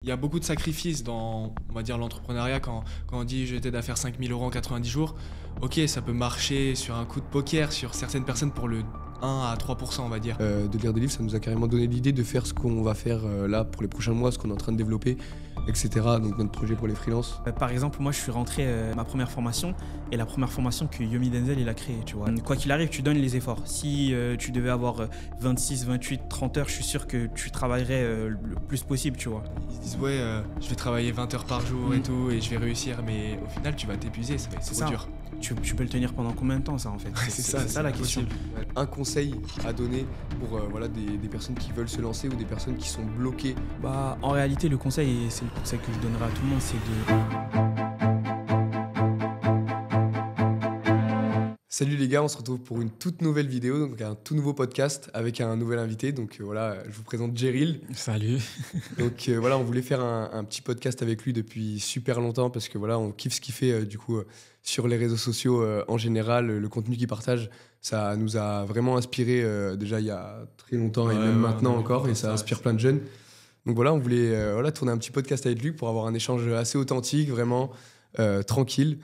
Il y a beaucoup de sacrifices dans, on va dire, l'entrepreneuriat quand on dit je t'aide à faire 5 000 € en 90 jours. Ok, ça peut marcher sur un coup de poker, sur certaines personnes pour le 1 à 3%, on va dire. De lire des livres, ça nous a carrément donné l'idée de faire ce qu'on va faire là pour les prochains mois, ce qu'on est en train de développer, etc. Donc notre projet pour les freelances. Par exemple, moi je suis rentré ma première formation et la première formation que Yomi Denzel il a créée, tu vois. Quoi qu'il arrive, tu donnes les efforts. Si tu devais avoir 26, 28, 30 heures, je suis sûr que tu travaillerais le plus possible, tu vois. Ils se disent ouais, je vais travailler 20 heures par jour et tout, et je vais réussir, mais au final tu vas t'épuiser, ça va être trop dur. Tu peux le tenir pendant combien de temps, ça, en fait? C'est ça la question. Un conseil à donner pour des personnes qui veulent se lancer ou des personnes qui sont bloquées. Bah, en réalité, le conseil, et c'est le conseil que je donnerai à tout le monde, c'est de... Salut les gars, on se retrouve pour une toute nouvelle vidéo, donc un tout nouveau podcast avec un nouvel invité. Donc voilà, je vous présente Jeril. Salut. Donc voilà, on voulait faire un petit podcast avec lui depuis super longtemps parce que voilà, on kiffe ce qu'il fait sur les réseaux sociaux en général, le contenu qu'il partage. Ça nous a vraiment inspiré déjà il y a très longtemps et même maintenant encore, et ça inspire plein de jeunes. Donc voilà, on voulait tourner un petit podcast avec lui pour avoir un échange assez authentique, vraiment tranquille.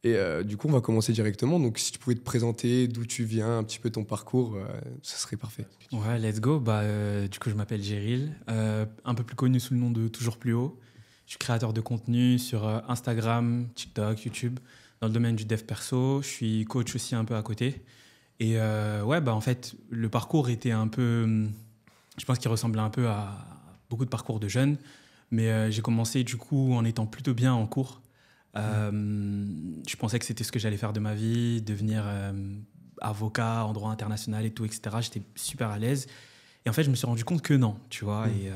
Et du coup, on va commencer directement. Donc si tu pouvais te présenter, d'où tu viens, un petit peu ton parcours, ça serait parfait. Ouais, let's go. Du coup, je m'appelle Jeril, un peu plus connu sous le nom de Toujours Plus Haut. Je suis créateur de contenu sur Instagram, TikTok, YouTube, dans le domaine du dev perso. Je suis coach aussi un peu à côté. Et en fait, le parcours était un peu... Je pense qu'il ressemblait un peu à beaucoup de parcours de jeunes. Mais j'ai commencé du coup en étant plutôt bien en cours. Je pensais que c'était ce que j'allais faire de ma vie, devenir avocat en droit international et tout, etc. J'étais super à l'aise. Et en fait, je me suis rendu compte que non, tu vois. Et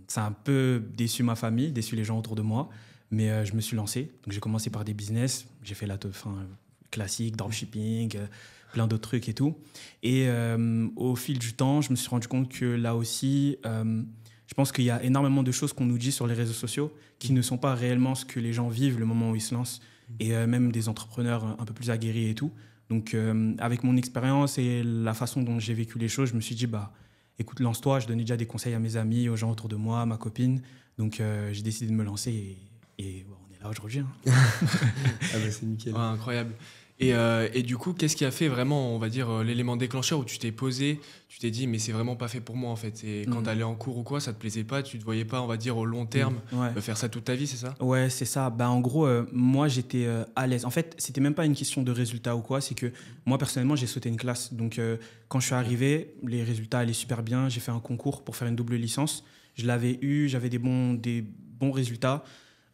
ça a un peu déçu ma famille, déçu les gens autour de moi. Mais je me suis lancé. Donc, j'ai commencé par des business. J'ai fait la classique, dropshipping, plein d'autres trucs et tout. Et au fil du temps, je me suis rendu compte que là aussi... je pense qu'il y a énormément de choses qu'on nous dit sur les réseaux sociaux qui ne sont pas réellement ce que les gens vivent le moment où ils se lancent, et même des entrepreneurs un peu plus aguerris et tout. Donc, avec mon expérience et la façon dont j'ai vécu les choses, je me suis dit, écoute, lance-toi. Je donnais déjà des conseils à mes amis, aux gens autour de moi, à ma copine. Donc, j'ai décidé de me lancer et on est là aujourd'hui. Hein. C'est nickel. Ouais, incroyable. Et du coup, qu'est-ce qui a fait vraiment, on va dire, l'élément déclencheur où tu t'es posé, tu t'es dit, mais c'est vraiment pas fait pour moi en fait. Et quand t'allais en cours ou quoi, ça te plaisait pas, tu te voyais pas, on va dire, au long terme, faire ça toute ta vie, c'est ça? Ouais, c'est ça. En gros, moi, j'étais à l'aise. En fait, c'était même pas une question de résultat ou quoi, c'est que moi, personnellement, j'ai sauté une classe. Donc, quand je suis arrivé, les résultats allaient super bien. J'ai fait un concours pour faire une double licence. Je l'avais eu, j'avais des bons résultats.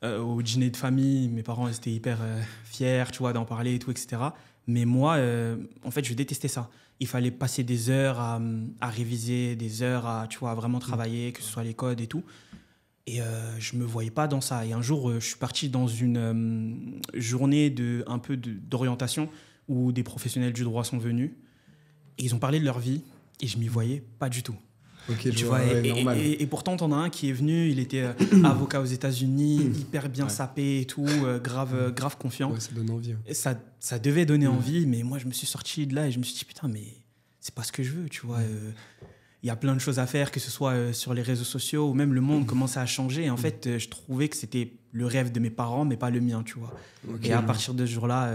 Au dîner de famille, mes parents ils étaient hyper fiers, tu vois, d'en parler et tout, etc. Mais moi, en fait, je détestais ça. Il fallait passer des heures à réviser, des heures à, tu vois, à vraiment travailler, que ce soit les codes et tout. Et je me voyais pas dans ça. Et un jour, je suis parti dans une journée d'orientation où des professionnels du droit sont venus. Et ils ont parlé de leur vie et je m'y voyais pas du tout. Ok, tu vois, normal. Et pourtant, t'en as un qui est venu, il était avocat aux États-Unis, hyper bien sapé et tout, grave confiant. Ouais, ça donne envie. Et ça devait donner envie, mais moi, je me suis sorti de là et je me suis dit, putain, mais c'est pas ce que je veux, tu vois. Il y a plein de choses à faire, que ce soit sur les réseaux sociaux ou même le monde commençait à changer. Et en fait, je trouvais que c'était le rêve de mes parents, mais pas le mien, tu vois. Okay. Et à partir de ce jour-là,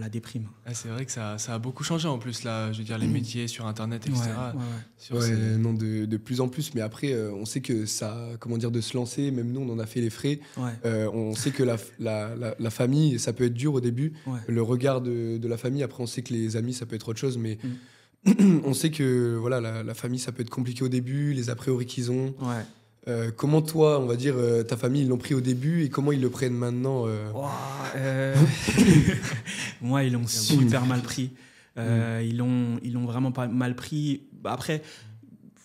déprime. Ah, c'est vrai que ça a beaucoup changé en plus, là, je veux dire, les métiers sur Internet, etc. Non, de plus en plus. Mais après, on sait que ça, de se lancer, même nous, on en a fait les frais. On sait que la famille, ça peut être dur au début. Le regard de la famille, après, on sait que les amis, ça peut être autre chose, mais... On sait que la famille, ça peut être compliqué au début, les a priori qu'ils ont. Comment toi, on va dire, ta famille, ils l'ont pris au début et comment ils le prennent maintenant Moi, ils l'ont super mal pris. Ils l'ont vraiment pas mal pris. Après,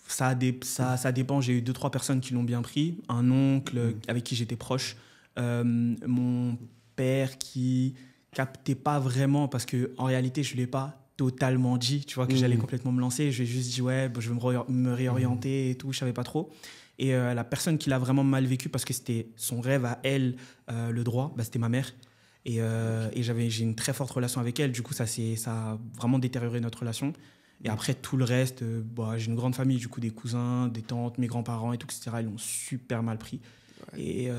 ça dépend. J'ai eu 2-3 personnes qui l'ont bien pris. Un oncle avec qui j'étais proche. Mon père qui captait pas vraiment parce qu'en réalité, je ne l'ai pas totalement dit, tu vois, que j'allais complètement me lancer. J'ai juste dit, je vais me réorienter et tout, je savais pas trop. Et la personne qui l'a vraiment mal vécu, parce que c'était son rêve à elle, le droit, c'était ma mère. Et j'ai une très forte relation avec elle. Du coup, ça a vraiment détérioré notre relation. Et après, tout le reste, j'ai une grande famille, du coup, des cousins, des tantes, mes grands-parents et tout, etc. Ils l'ont super mal pris. Et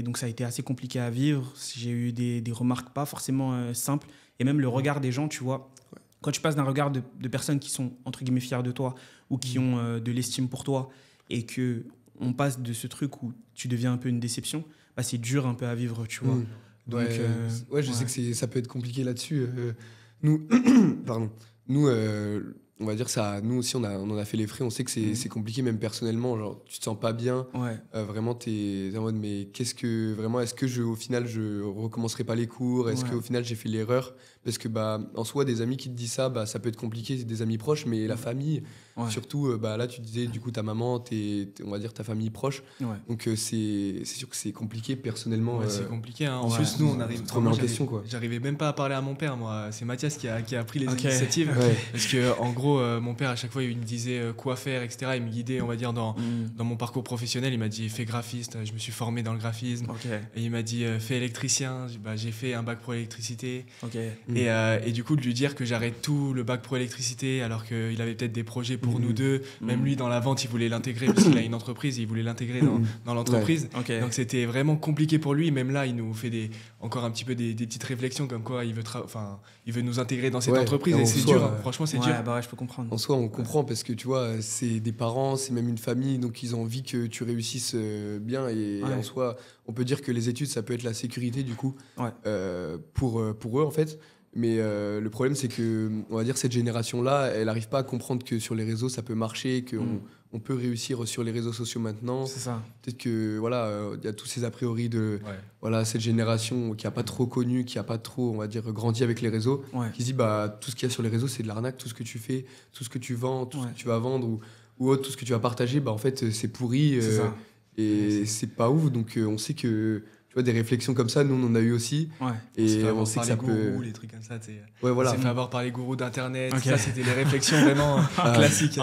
donc, ça a été assez compliqué à vivre. J'ai eu des remarques pas forcément simples. Et même le regard des gens, tu vois. Quand tu passes d'un regard de personnes qui sont, entre guillemets, fiers de toi ou qui ont de l'estime pour toi et qu'on passe de ce truc où tu deviens un peu une déception, bah, c'est dur un peu à vivre, tu vois. Donc, je sais que ça peut être compliqué là-dessus. Nous, pardon. Nous, on va dire ça. Nous aussi, on en a fait les frais. On sait que c'est compliqué, même personnellement. Genre, tu te sens pas bien. Vraiment, t'es en mode, mais est-ce que au final, je recommencerai pas les cours? Est-ce qu'au final, j'ai fait l'erreur? Parce que, en soi, des amis qui te disent ça, ça peut être compliqué, c'est des amis proches, mais la famille, surtout, là, tu disais, du coup, ta maman, on va dire ta famille proche. Donc, c'est sûr que c'est compliqué personnellement. C'est compliqué. Hein. En plus, nous, on arrive trop en question, quoi. J'arrivais même pas à parler à mon père, moi. C'est Mathias qui a pris les initiatives. Parce que, en gros, mon père, à chaque fois, il me disait quoi faire, etc. Il me guidait, on va dire, dans mon parcours professionnel. Il m'a dit, fais graphiste. Je me suis formé dans le graphisme. Et il m'a dit, fais électricien. J'ai fait un bac pro électricité. Et du coup, de lui dire que j'arrête tout le bac pro électricité, alors qu'il avait peut-être des projets pour nous deux. Même lui, dans la vente, il voulait l'intégrer, parce qu'il a une entreprise, il voulait l'intégrer dans l'entreprise. Donc, c'était vraiment compliqué pour lui. Même là, il nous fait encore un petit peu des petites réflexions, comme quoi il veut nous intégrer dans cette entreprise. Et c'est dur, franchement, c'est dur. Je peux comprendre. En soi, on comprend, parce que tu vois, c'est des parents, c'est même une famille, donc ils ont envie que tu réussisses bien. Et en soi, on peut dire que les études, ça peut être la sécurité, du coup, pour eux, en fait. Mais le problème, c'est que, on va dire, cette génération-là, elle n'arrive pas à comprendre que sur les réseaux, ça peut marcher, qu'on peut réussir sur les réseaux sociaux maintenant. C'est ça. Peut-être que, il y a tous ces a priori de cette génération qui n'a pas trop connu, qui n'a pas trop, on va dire, grandi avec les réseaux, qui se dit, tout ce qu'il y a sur les réseaux, c'est de l'arnaque. Tout ce que tu fais, tout ce que tu vends, tout ce que tu vas vendre ou autre, tout ce que tu vas partager, en fait, c'est pourri. Et c'est pas ouf. Donc, on sait que... Tu vois, des réflexions comme ça, nous, on en a eu aussi. Et on sait que ça peut... les trucs comme ça, on s'est fait avoir par les gourous d'Internet. Ça, c'était les réflexions vraiment classiques.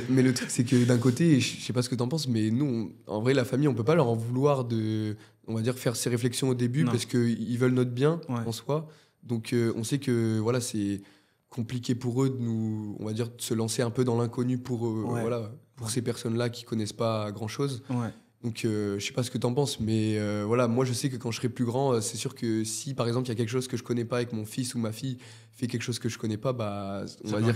Mais le truc, c'est que d'un côté, je sais pas ce que t'en penses, mais nous, en vrai, la famille, on peut pas leur en vouloir de, on va dire, faire ces réflexions au début parce qu'ils veulent notre bien en soi. Donc, on sait que c'est compliqué pour eux de nous, on va dire, de se lancer un peu dans l'inconnu pour ces personnes-là qui connaissent pas grand-chose. Donc, je sais pas ce que t'en penses, mais moi, je sais que quand je serai plus grand, c'est sûr que si, par exemple, il y a quelque chose que je connais pas et que mon fils ou ma fille fait quelque chose que je connais pas, on va dire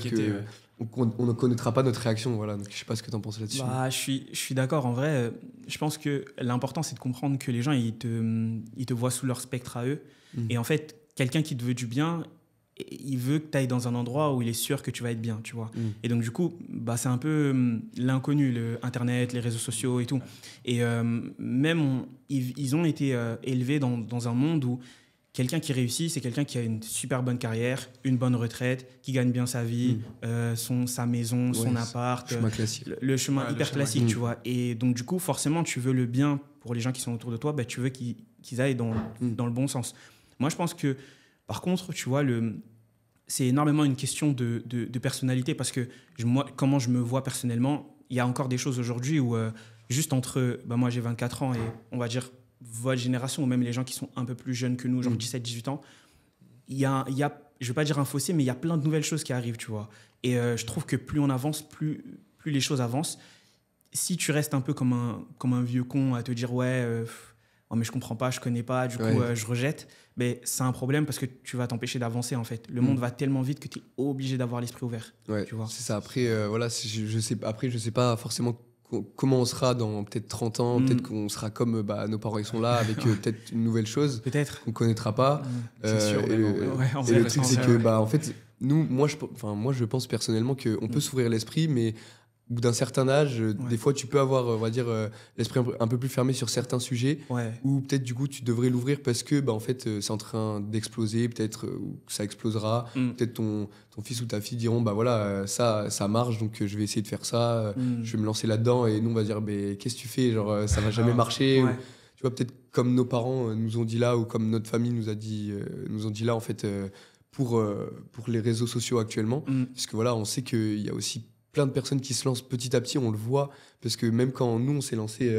qu'on ne connaîtra pas notre réaction. Voilà. Donc, je sais pas ce que t'en penses là-dessus. Je suis d'accord. En vrai, je pense que l'important, c'est de comprendre que les gens, ils te voient sous leur spectre à eux. Et en fait, quelqu'un qui te veut du bien, il veut que tu ailles dans un endroit où il est sûr que tu vas être bien, tu vois. Et donc, du coup, c'est un peu l'inconnu, Internet, les réseaux sociaux et tout. Et même, ils ont été élevés dans un monde où quelqu'un qui réussit, c'est quelqu'un qui a une super bonne carrière, une bonne retraite, qui gagne bien sa vie, sa maison, son appart. Le chemin classique. Le chemin hyper classique, tu vois. Et donc, du coup, forcément, tu veux le bien pour les gens qui sont autour de toi, tu veux qu'ils aillent dans le bon sens. Moi, je pense que par contre, tu vois, c'est énormément une question de personnalité parce que moi, comment je me vois personnellement, il y a encore des choses aujourd'hui où juste entre, moi j'ai 24 ans et on va dire votre génération ou même les gens qui sont un peu plus jeunes que nous, genre 17-18 ans, il y a, je ne vais pas dire un fossé, mais il y a plein de nouvelles choses qui arrivent, tu vois. Et je trouve que plus on avance, plus les choses avancent. Si tu restes un peu comme un vieux con à te dire mais je comprends pas, je connais pas, du coup je rejette, mais c'est un problème parce que tu vas t'empêcher d'avancer en fait. Le monde va tellement vite que tu es obligé d'avoir l'esprit ouvert. Tu vois. C'est ça. Après, je sais pas forcément comment on sera dans peut-être 30 ans, peut-être qu'on sera comme nos parents ils sont là avec peut-être une nouvelle chose qu'on connaîtra pas. C'est sûr. Et le truc c'est que en fait, moi je pense personnellement qu'on peut s'ouvrir l'esprit, mais au bout d'un certain âge, des fois, tu peux avoir, on va dire, l'esprit un peu plus fermé sur certains sujets, ou peut-être, du coup, tu devrais l'ouvrir parce que, en fait, c'est en train d'exploser, peut-être que ça explosera, peut-être ton fils ou ta fille diront, ça marche, donc je vais essayer de faire ça, je vais me lancer là-dedans, et nous, on va dire, qu'est-ce que tu fais, genre, ça va jamais marcher, ou, tu vois, peut-être comme nos parents nous ont dit là, ou comme notre famille nous ont dit là, en fait, pour les réseaux sociaux actuellement, parce que on sait qu'il y a aussi plein de personnes qui se lancent petit à petit, on le voit, parce que même quand nous on s'est lancé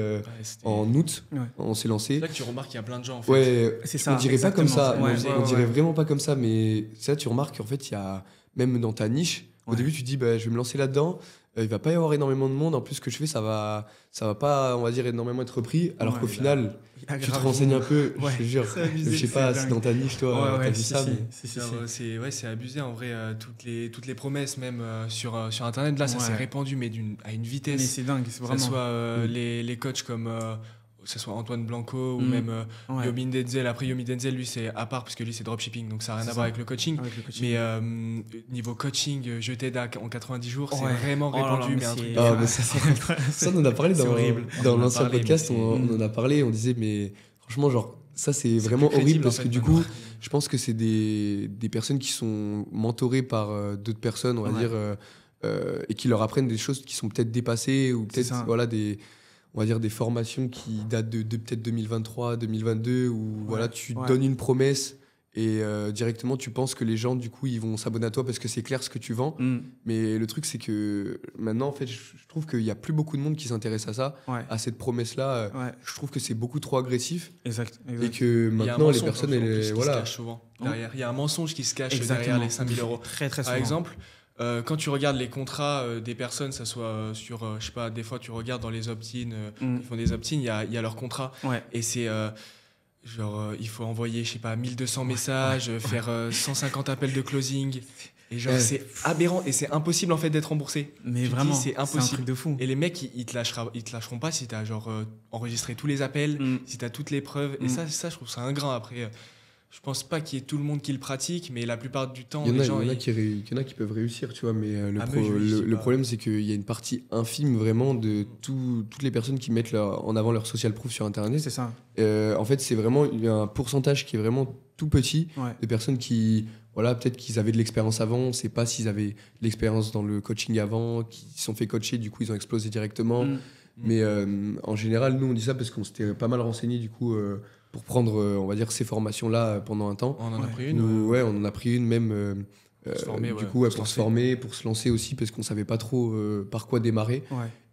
en août, on s'est lancé. C'est là que tu remarques qu'il y a plein de gens en fait. C'est ça. On dirait pas comme ça, on dirait vraiment pas comme ça, mais c'est là tu remarques qu'en fait il y a même dans ta niche. Au début tu te dis je vais me lancer là-dedans, il va pas y avoir énormément de monde. En plus, ce que je fais, ça va pas, on va dire, énormément être repris. Alors qu'au final, tu te renseignes un peu, je te jure. Je sais pas si dans ta niche, toi, t'as vu ça. C'est abusé en vrai. Toutes les promesses, même sur Internet, là, ça s'est répandu, mais à une vitesse. Mais c'est dingue, c'est vraiment. Que ce soit les coachs comme. Que ce soit Antoine Blanco ou même Yomi Denzel. Après, Yomi Denzel, lui, c'est à part parce que lui, c'est dropshipping, donc ça n'a rien à voir avec le coaching. Mais niveau coaching, je t'aide en 90 jours, c'est vraiment répandu. Ça, on en a parlé dans l'ancien podcast, on en a parlé, on disait, mais franchement, genre, ça, c'est vraiment horrible parce que du coup, je pense que c'est des personnes qui sont mentorées par d'autres personnes, on va dire, et qui leur apprennent des choses qui sont peut-être dépassées ou peut-être, voilà, on va dire des formations qui datent de peut-être 2023, 2022, où voilà, tu donnes une promesse et directement tu penses que les gens, du coup, ils vont s'abonner à toi parce que c'est clair ce que tu vends. Mais le truc, c'est que maintenant, en fait, je trouve qu'il n'y a plus beaucoup de monde qui s'intéresse à ça, à cette promesse-là. Je trouve que c'est beaucoup trop agressif. Exact. Et que maintenant, les personnes, voilà. Derrière, il y a un mensonge qui se cache derrière les 5 000 €. Très, très souvent. Par exemple, quand tu regardes les contrats des personnes, ça soit sur, je sais pas, des fois tu regardes dans les opt-in, ils font des opt-in, il y a leur contrat. Et c'est genre, il faut envoyer, je sais pas, 1200 messages, faire 150 appels de closing. Et genre, c'est aberrant et c'est impossible en fait d'être remboursé. Mais vraiment, c'est impossible. C'est un truc de fou. Et les mecs, ils te lâcheront pas si t'as genre enregistré tous les appels, si t'as toutes les preuves. Et ça, je trouve ça ingrat après. Je pense pas qu'il y ait tout le monde qui le pratique, mais la plupart du temps, il y en a qui peuvent réussir, tu vois. Mais le problème, c'est qu'il y a une partie infime vraiment de toutes les personnes qui mettent en avant leur social proof sur Internet. C'est ça. En fait, c'est vraiment un pourcentage qui est vraiment tout petit de personnes qui, voilà, peut-être qu'ils avaient de l'expérience avant. On ne sait pas s'ils avaient de l'expérience dans le coaching avant, qui se sont fait coacher, du coup, ils ont explosé directement. Mais en général, nous, on dit ça parce qu'on s'était pas mal renseigné, du coup. Pour prendre, on va dire, ces formations-là pendant un temps. On en a pris une. On en a pris une même pour se former, pour se lancer aussi, parce qu'on savait pas trop par quoi démarrer.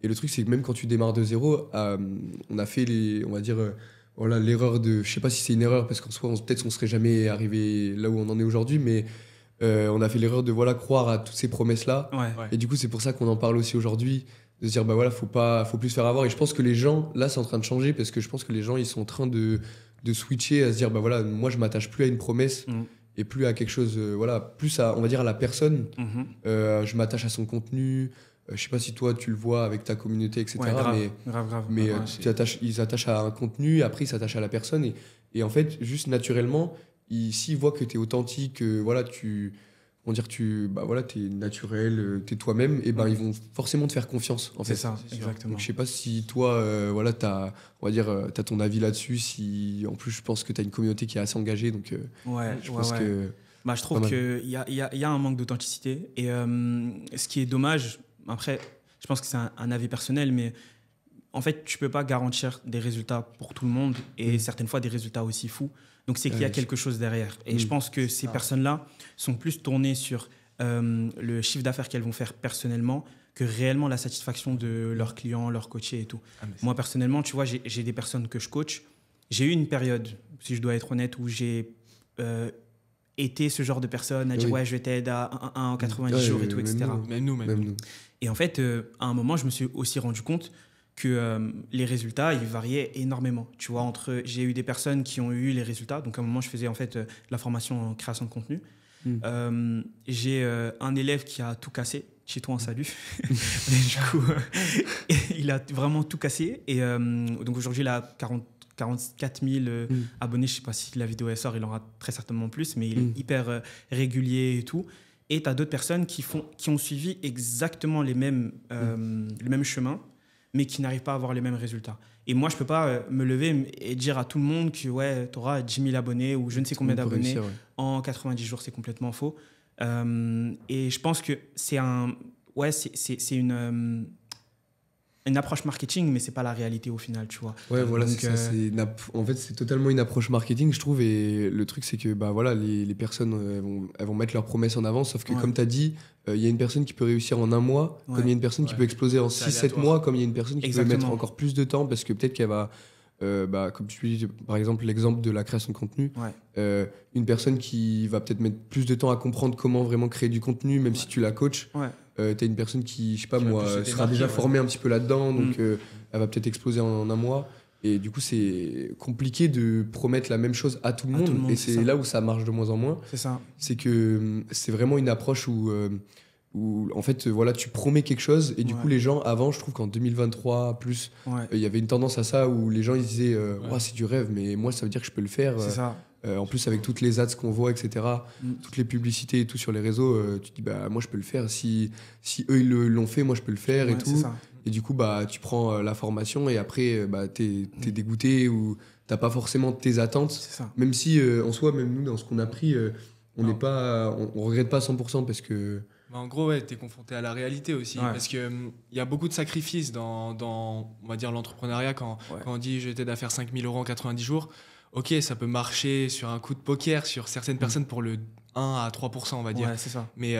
Et le truc, c'est que même quand tu démarres de zéro, on a fait l'erreur de, je sais pas si c'est une erreur, parce qu'en soi, peut-être qu'on serait jamais arrivé là où on en est aujourd'hui, mais on a fait l'erreur de croire à toutes ces promesses-là. Et du coup, c'est pour ça qu'on en parle aussi aujourd'hui. De se dire, bah voilà, faut plus se faire avoir. Et je pense que les gens, là, c'est en train de changer, parce que je pense que les gens, ils sont en train de switcher, à se dire, bah voilà, moi, je m'attache plus à une promesse et plus à quelque chose, plus à, on va dire, à la personne. Je m'attache à son contenu. Je sais pas si toi, tu le vois avec ta communauté, etc. Grave. Mais ils s'attachent à un contenu, après, ils s'attachent à la personne. Et en fait, juste naturellement, s'ils voient que tu es authentique, voilà, on va dire t'es naturel, t'es toi-même, et ben ils vont forcément te faire confiance. En fait. C'est ça, exactement. Donc, je sais pas si toi, t'as ton avis là-dessus. Si en plus je pense que t'as une communauté qui est assez engagée, donc je pense que. Bah, je trouve qu'il y a un manque d'authenticité, et ce qui est dommage. Après, je pense que c'est un avis personnel, mais en fait, tu peux pas garantir des résultats pour tout le monde, et certaines fois des résultats aussi fous. Donc, c'est qu'il y a quelque chose derrière. Et je pense que ces personnes-là sont plus tournées sur le chiffre d'affaires qu'elles vont faire personnellement que réellement la satisfaction de leurs clients, leurs coachés et tout. Moi, personnellement, tu vois, j'ai des personnes que je coach. J'ai eu une période, si je dois être honnête, où j'ai été ce genre de personne à dire ouais, je t'aide en 90 jours et tout, etc. Même nous. Et en fait, à un moment, je me suis aussi rendu compte que les résultats, ils variaient énormément. Tu vois, j'ai eu des personnes qui ont eu les résultats. Donc, à un moment, je faisais en fait la formation en création de contenu. J'ai un élève qui a tout cassé. Chez toi, un salut. Mais du coup, il a vraiment tout cassé. Et donc, aujourd'hui, il a 44 000 abonnés. Je ne sais pas si la vidéo sort, il en aura très certainement plus. Mais il est hyper régulier et tout. Et tu as d'autres personnes qui ont suivi exactement le même chemin, mais qui n'arrivent pas à avoir les mêmes résultats. Et moi, je ne peux pas me lever et dire à tout le monde que ouais, tu auras 10 000 abonnés ou je ne sais combien d'abonnés en 90 jours. C'est complètement faux. Et je pense que c'est une approche marketing, mais ce n'est pas la réalité au final, tu vois. Ouais, voilà, donc, en fait, c'est totalement une approche marketing, je trouve. Et le truc, c'est que bah, voilà, les personnes elles vont mettre leurs promesses en avant, sauf que comme tu as dit, il y a une personne qui peut réussir en un mois, comme il y a une personne qui peut exploser en 6-7 mois, comme il y a une personne qui peut mettre encore plus de temps, parce que peut-être qu'elle va, comme tu dis, par exemple, l'exemple de la création de contenu, une personne qui va peut-être mettre plus de temps à comprendre comment vraiment créer du contenu, même si tu la coaches, t'as une personne qui, je sais pas Qui va moi, plus se sera démarquer, déjà ouais. formée un petit peu là-dedans, donc elle va peut-être exploser en un mois. Et du coup, c'est compliqué de promettre la même chose à tout le monde. Et c'est là où ça marche de moins en moins. C'est ça. C'est que c'est vraiment une approche où en fait, voilà, tu promets quelque chose. Et du coup, les gens, avant, je trouve qu'en 2023, plus, il y avait une tendance à ça où les gens, ils disaient oh, c'est du rêve, mais moi, ça veut dire que je peux le faire. C'est ça. En plus, avec toutes les ads qu'on voit, etc., toutes les publicités et tout sur les réseaux, tu te dis, bah, moi, je peux le faire. Si eux, ils l'ont fait, moi, je peux le faire et tout. Et du coup, bah, tu prends la formation et après, bah, t'es dégoûté ou t'as pas forcément tes attentes. C'est ça. Même si, en soi, même nous, dans ce qu'on a pris, on regrette pas 100% parce que... En gros, ouais, t'es confronté à la réalité aussi. Parce qu'il y a beaucoup de sacrifices dans on va dire, l'entrepreneuriat. Quand on dit je t'aide à faire 5 000 € en 90 jours, ok, ça peut marcher sur un coup de poker, sur certaines personnes pour le 1 à 3%, on va dire. Ouais, c'est ça. Mais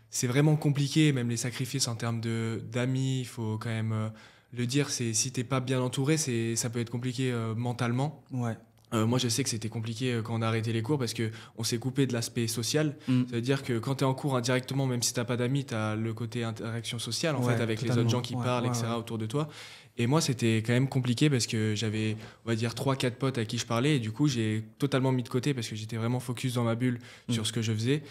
c'est vraiment compliqué, même les sacrifices en termes d'amis, il faut quand même le dire. Si t'es pas bien entouré, ça peut être compliqué mentalement. Ouais. Moi, je sais que c'était compliqué quand on a arrêté les cours parce qu'on s'est coupé de l'aspect social. Ça veut dire que quand tu es en cours indirectement, même si tu n'as pas d'amis, tu as le côté interaction sociale en fait, avec les autres gens qui parlent, etc. autour de toi. Et moi, c'était quand même compliqué parce que j'avais, on va dire, 3-4 potes à qui je parlais. Et du coup, j'ai totalement mis de côté parce que j'étais vraiment focus dans ma bulle sur ce que je faisais.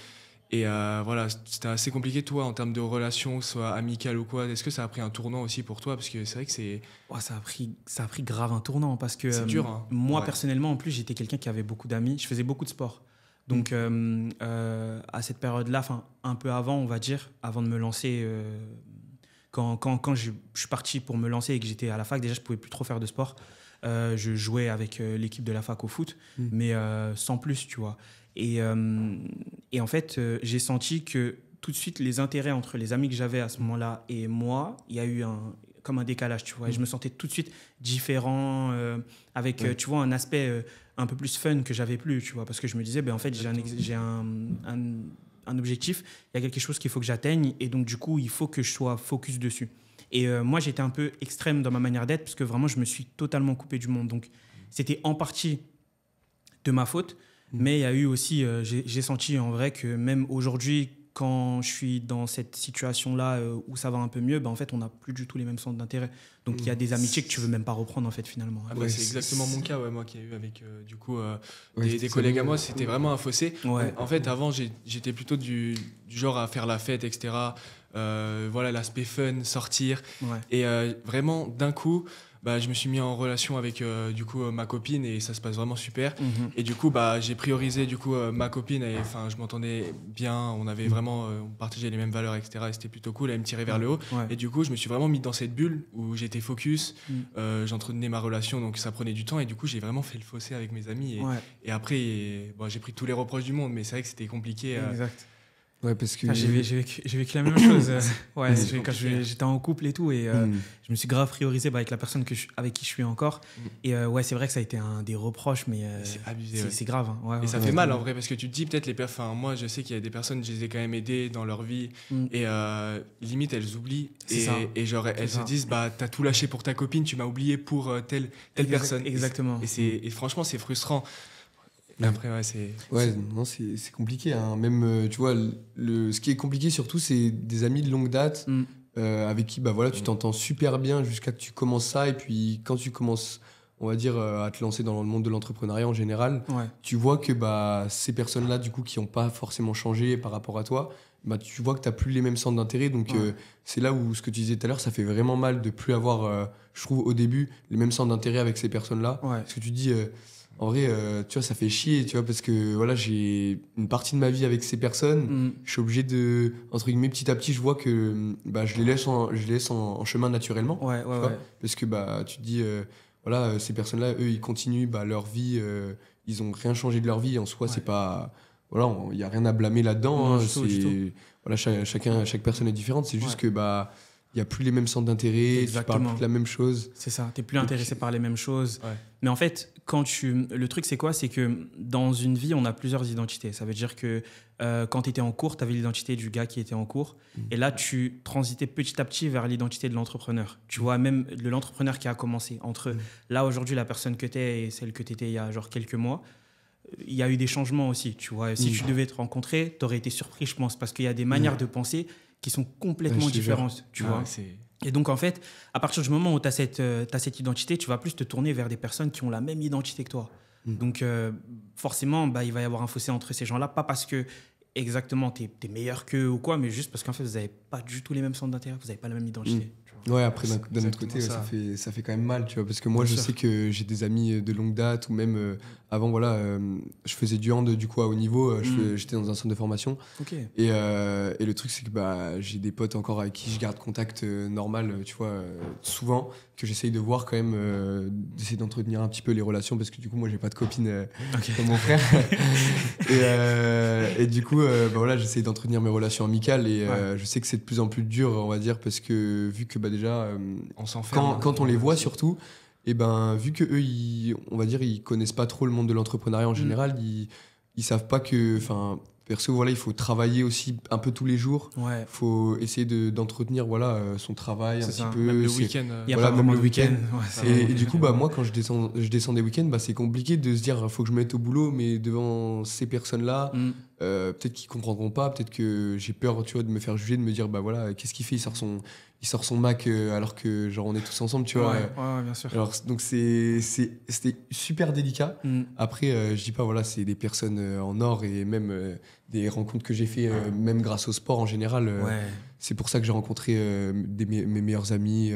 Et voilà, c'était assez compliqué, toi, en termes de relations, soit amicales ou quoi. Est-ce que ça a pris un tournant aussi pour toi? Parce que c'est vrai que c'est... Ouais, ça a pris grave un tournant parce que c'est dur, hein. moi, personnellement, en plus, j'étais quelqu'un qui avait beaucoup d'amis. Je faisais beaucoup de sport. Donc, à cette période-là, un peu avant, on va dire, avant de me lancer, quand je suis parti pour me lancer et que j'étais à la fac, déjà, je ne pouvais plus trop faire de sport. Je jouais avec l'équipe de la fac au foot, mais sans plus, tu vois. Et en fait, j'ai senti que tout de suite, les intérêts entre les amis que j'avais à ce moment-là et moi, il y a eu comme un décalage, tu vois. Et je me sentais tout de suite différent, avec, tu vois, un aspect un peu plus fun que j'avais plus, tu vois. Parce que je me disais, en fait, j'ai un objectif, il y a quelque chose qu'il faut que j'atteigne, et donc, du coup, il faut que je sois focus dessus. Et moi, j'étais un peu extrême dans ma manière d'être, parce que vraiment, je me suis totalement coupé du monde. Donc, c'était en partie de ma faute. Mais il y a eu aussi, j'ai senti en vrai que même aujourd'hui, quand je suis dans cette situation-là où ça va un peu mieux, en fait, on n'a plus du tout les mêmes centres d'intérêt. Donc, il y a des amitiés que tu ne veux même pas reprendre, en fait, finalement. C'est exactement mon cas, moi, qui ai eu avec, du coup, des collègues à moi. C'était vraiment un fossé. En fait, avant, j'étais plutôt du genre à faire la fête, etc. Voilà, l'aspect fun, sortir. Et vraiment, d'un coup... je me suis mis en relation avec du coup ma copine et ça se passe vraiment super. Et du coup j'ai priorisé du coup ma copine et je m'entendais bien, on avait vraiment on partageait les mêmes valeurs, etc. et c'était plutôt cool, elle me tirait vers le haut. Et du coup je me suis vraiment mis dans cette bulle où j'étais focus, j'entretenais ma relation, donc ça prenait du temps et du coup j'ai vraiment fait le fossé avec mes amis et après j'ai pris tous les reproches du monde, mais c'est vrai que c'était compliqué. Exact. Ouais, parce que j'ai vécu la même chose. Quand j'étais en couple et tout, et je me suis grave priorisé avec la personne avec qui je suis encore. Et c'est vrai que ça a été un des reproches, mais c'est abusé. C'est grave. Hein. Et ça fait mal en vrai, parce que tu te dis peut-être moi je sais qu'il y a des personnes, je les ai quand même aidées dans leur vie et limite elles oublient et genre elles se disent t'as tout lâché pour ta copine, tu m'as oublié pour telle personne. Exactement. Et franchement c'est frustrant. Après, c'est compliqué. Hein. Même, tu vois, ce qui est compliqué surtout, c'est des amis de longue date avec qui tu t'entends super bien jusqu'à que tu commences ça. Et puis, quand tu commences, on va dire, à te lancer dans le monde de l'entrepreneuriat en général, tu vois que ces personnes-là, du coup, qui n'ont pas forcément changé par rapport à toi, tu vois que tu n'as plus les mêmes centres d'intérêt. Donc, c'est là où ce que tu disais tout à l'heure, ça fait vraiment mal de plus avoir, je trouve, au début, les mêmes centres d'intérêt avec ces personnes-là. Parce que tu dis... en vrai, tu vois, ça fait chier, tu vois, parce que voilà, j'ai une partie de ma vie avec ces personnes. Je suis obligé de, entre guillemets, petit à petit, je vois que je les laisse en chemin naturellement. Parce que tu te dis, voilà, ces personnes-là, eux, ils continuent leur vie, ils n'ont rien changé de leur vie. En soi, c'est pas. Voilà, il n'y a rien à blâmer là-dedans. Voilà, chaque personne est différente. C'est juste que. Il n'y a plus les mêmes centres d'intérêt, tu parles plus de la même chose. C'est ça, tu n'es plus intéressé par les mêmes choses. Mais en fait, le truc, c'est quoi? C'est que dans une vie, on a plusieurs identités. Ça veut dire que quand tu étais en cours, tu avais l'identité du gars qui était en cours. Et là, tu transitais petit à petit vers l'identité de l'entrepreneur. Tu vois, même de l'entrepreneur qui a commencé. Entre là, aujourd'hui, la personne que tu es et celle que tu étais il y a genre quelques mois, il y a eu des changements aussi. Tu vois, si tu devais te rencontrer, tu aurais été surpris, je pense, parce qu'il y a des manières de penser qui sont complètement différentes, tu vois. Et donc, en fait, à partir du moment où tu as cette identité, tu vas plus te tourner vers des personnes qui ont la même identité que toi. Donc, forcément, il va y avoir un fossé entre ces gens-là, pas parce que exactement t'es meilleur qu'eux ou quoi, mais juste parce qu'en fait, vous n'avez pas du tout les mêmes centres d'intérêt, vous n'avez pas la même identité. Ouais, après, d'un autre côté, ça fait quand même mal, tu vois, parce que moi, je sais que j'ai des amis de longue date, ou même avant, voilà, je faisais du hand, du coup, à haut niveau, j'étais dans un centre de formation. Et le truc, c'est que j'ai des potes encore avec qui je garde contact normal, tu vois, souvent, que j'essaye de voir quand même, d'essayer d'entretenir un petit peu les relations, parce que du coup, moi, j'ai pas de copine comme mon frère. et du coup, voilà, j'essaye d'entretenir mes relations amicales, et je sais que c'est de plus en plus dur, on va dire, parce que vu que déjà, quand on les voit surtout, et vu que eux, on va dire, ils connaissent pas trop le monde de l'entrepreneuriat en général, ils savent pas que, perso, voilà, il faut travailler aussi un peu tous les jours. Il faut essayer d'entretenir son travail un petit peu. Même le week-end. Il y a pas vraiment le week-end. Et du coup, moi, quand je descends des week-ends, c'est compliqué de se dire il faut que je me mette au boulot, mais devant ces personnes-là, peut-être qu'ils comprendront pas, peut-être que j'ai peur, tu vois, de me faire juger, de me dire voilà, qu'est-ce qu'il fait, il sort son Mac alors que genre on est tous ensemble, tu vois. Ouais, bien sûr. Alors, donc c'était super délicat. Après, je dis pas, voilà, c'est des personnes en or, et même des rencontres que j'ai fait, même grâce au sport en général. C'est pour ça que j'ai rencontré mes meilleurs amis.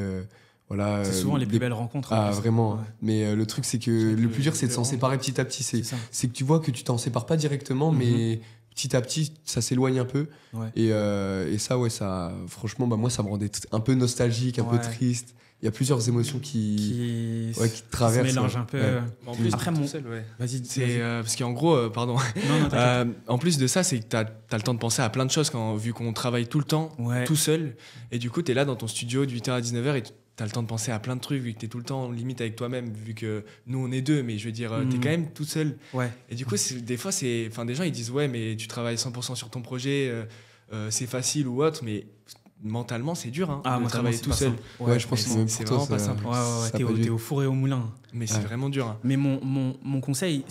Voilà, c'est souvent les plus belles rencontres. Vraiment. Mais le truc, c'est que le plus dur, c'est de s'en séparer petit à petit. C'est que tu vois que tu t'en sépares pas directement, mais petit à petit, ça s'éloigne un peu. Et ça, franchement, moi, ça me rendait un peu nostalgique, un peu triste. Il y a plusieurs émotions qui traversent. Se mélangent un peu. En plus, après, vas-y. Parce qu'en gros, pardon. En plus de ça, c'est que tu as le temps de penser à plein de choses vu qu'on travaille tout le temps, tout seul. Et du coup, tu es là dans ton studio de 8h à 19h et tu as le temps de penser à plein de trucs, vu que tu es tout le temps limite avec toi-même, vu que nous, on est deux, mais je veux dire, tu es quand même tout seul. Et du coup, des fois, des gens, ils disent ouais, mais tu travailles 100% sur ton projet, c'est facile ou autre, mais mentalement, c'est dur de travailler tout seul. Je pense que c'est vraiment pas simple. T'es au four et au moulin. Mais c'est vraiment dur. Mais mon conseil,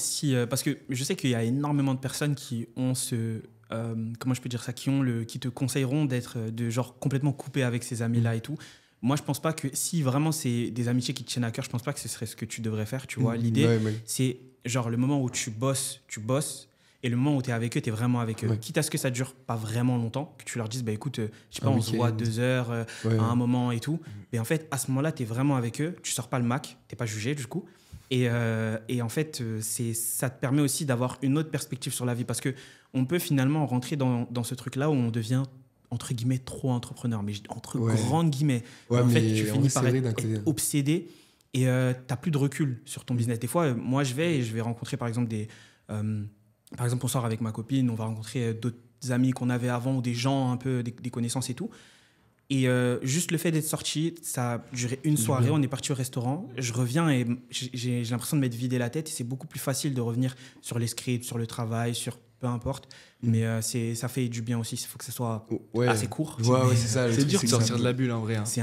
parce que je sais qu'il y a énormément de personnes qui ont comment je peux dire ça, qui te conseilleront de genre complètement coupé avec ces amis-là et tout. Moi, je pense pas que si vraiment c'est des amitiés qui te tiennent à cœur, je pense pas que ce serait ce que tu devrais faire, tu vois. L'idée, c'est genre le moment où tu bosses, et le moment où tu es avec eux, tu es vraiment avec eux. Quitte à ce que ça dure pas vraiment longtemps, que tu leur dises, écoute, je sais pas, on se voit 2 heures à un moment et tout. Mais en fait, à ce moment-là, tu es vraiment avec eux, tu sors pas le Mac, tu n'es pas jugé du coup. Et en fait, ça te permet aussi d'avoir une autre perspective sur la vie, parce qu'on peut finalement rentrer dans ce truc-là où on devient entre guillemets trop entrepreneur, mais entre grandes guillemets. En fait, tu finis par être obsédé et t'as plus de recul sur ton business. Des fois, moi, je vais rencontrer par exemple par exemple, on sort avec ma copine, on va rencontrer d'autres amis qu'on avait avant, ou des gens un peu, des connaissances et tout. Et juste le fait d'être sorti, ça a duré une soirée, on est parti au restaurant, je reviens et j'ai l'impression de m'être vidé la tête, et c'est beaucoup plus facile de revenir sur les scripts, sur le travail, sur peu importe. Mais ça fait du bien aussi, il faut que ça soit assez court. C'est ça. C'est dur de sortir de la bulle en vrai. C'est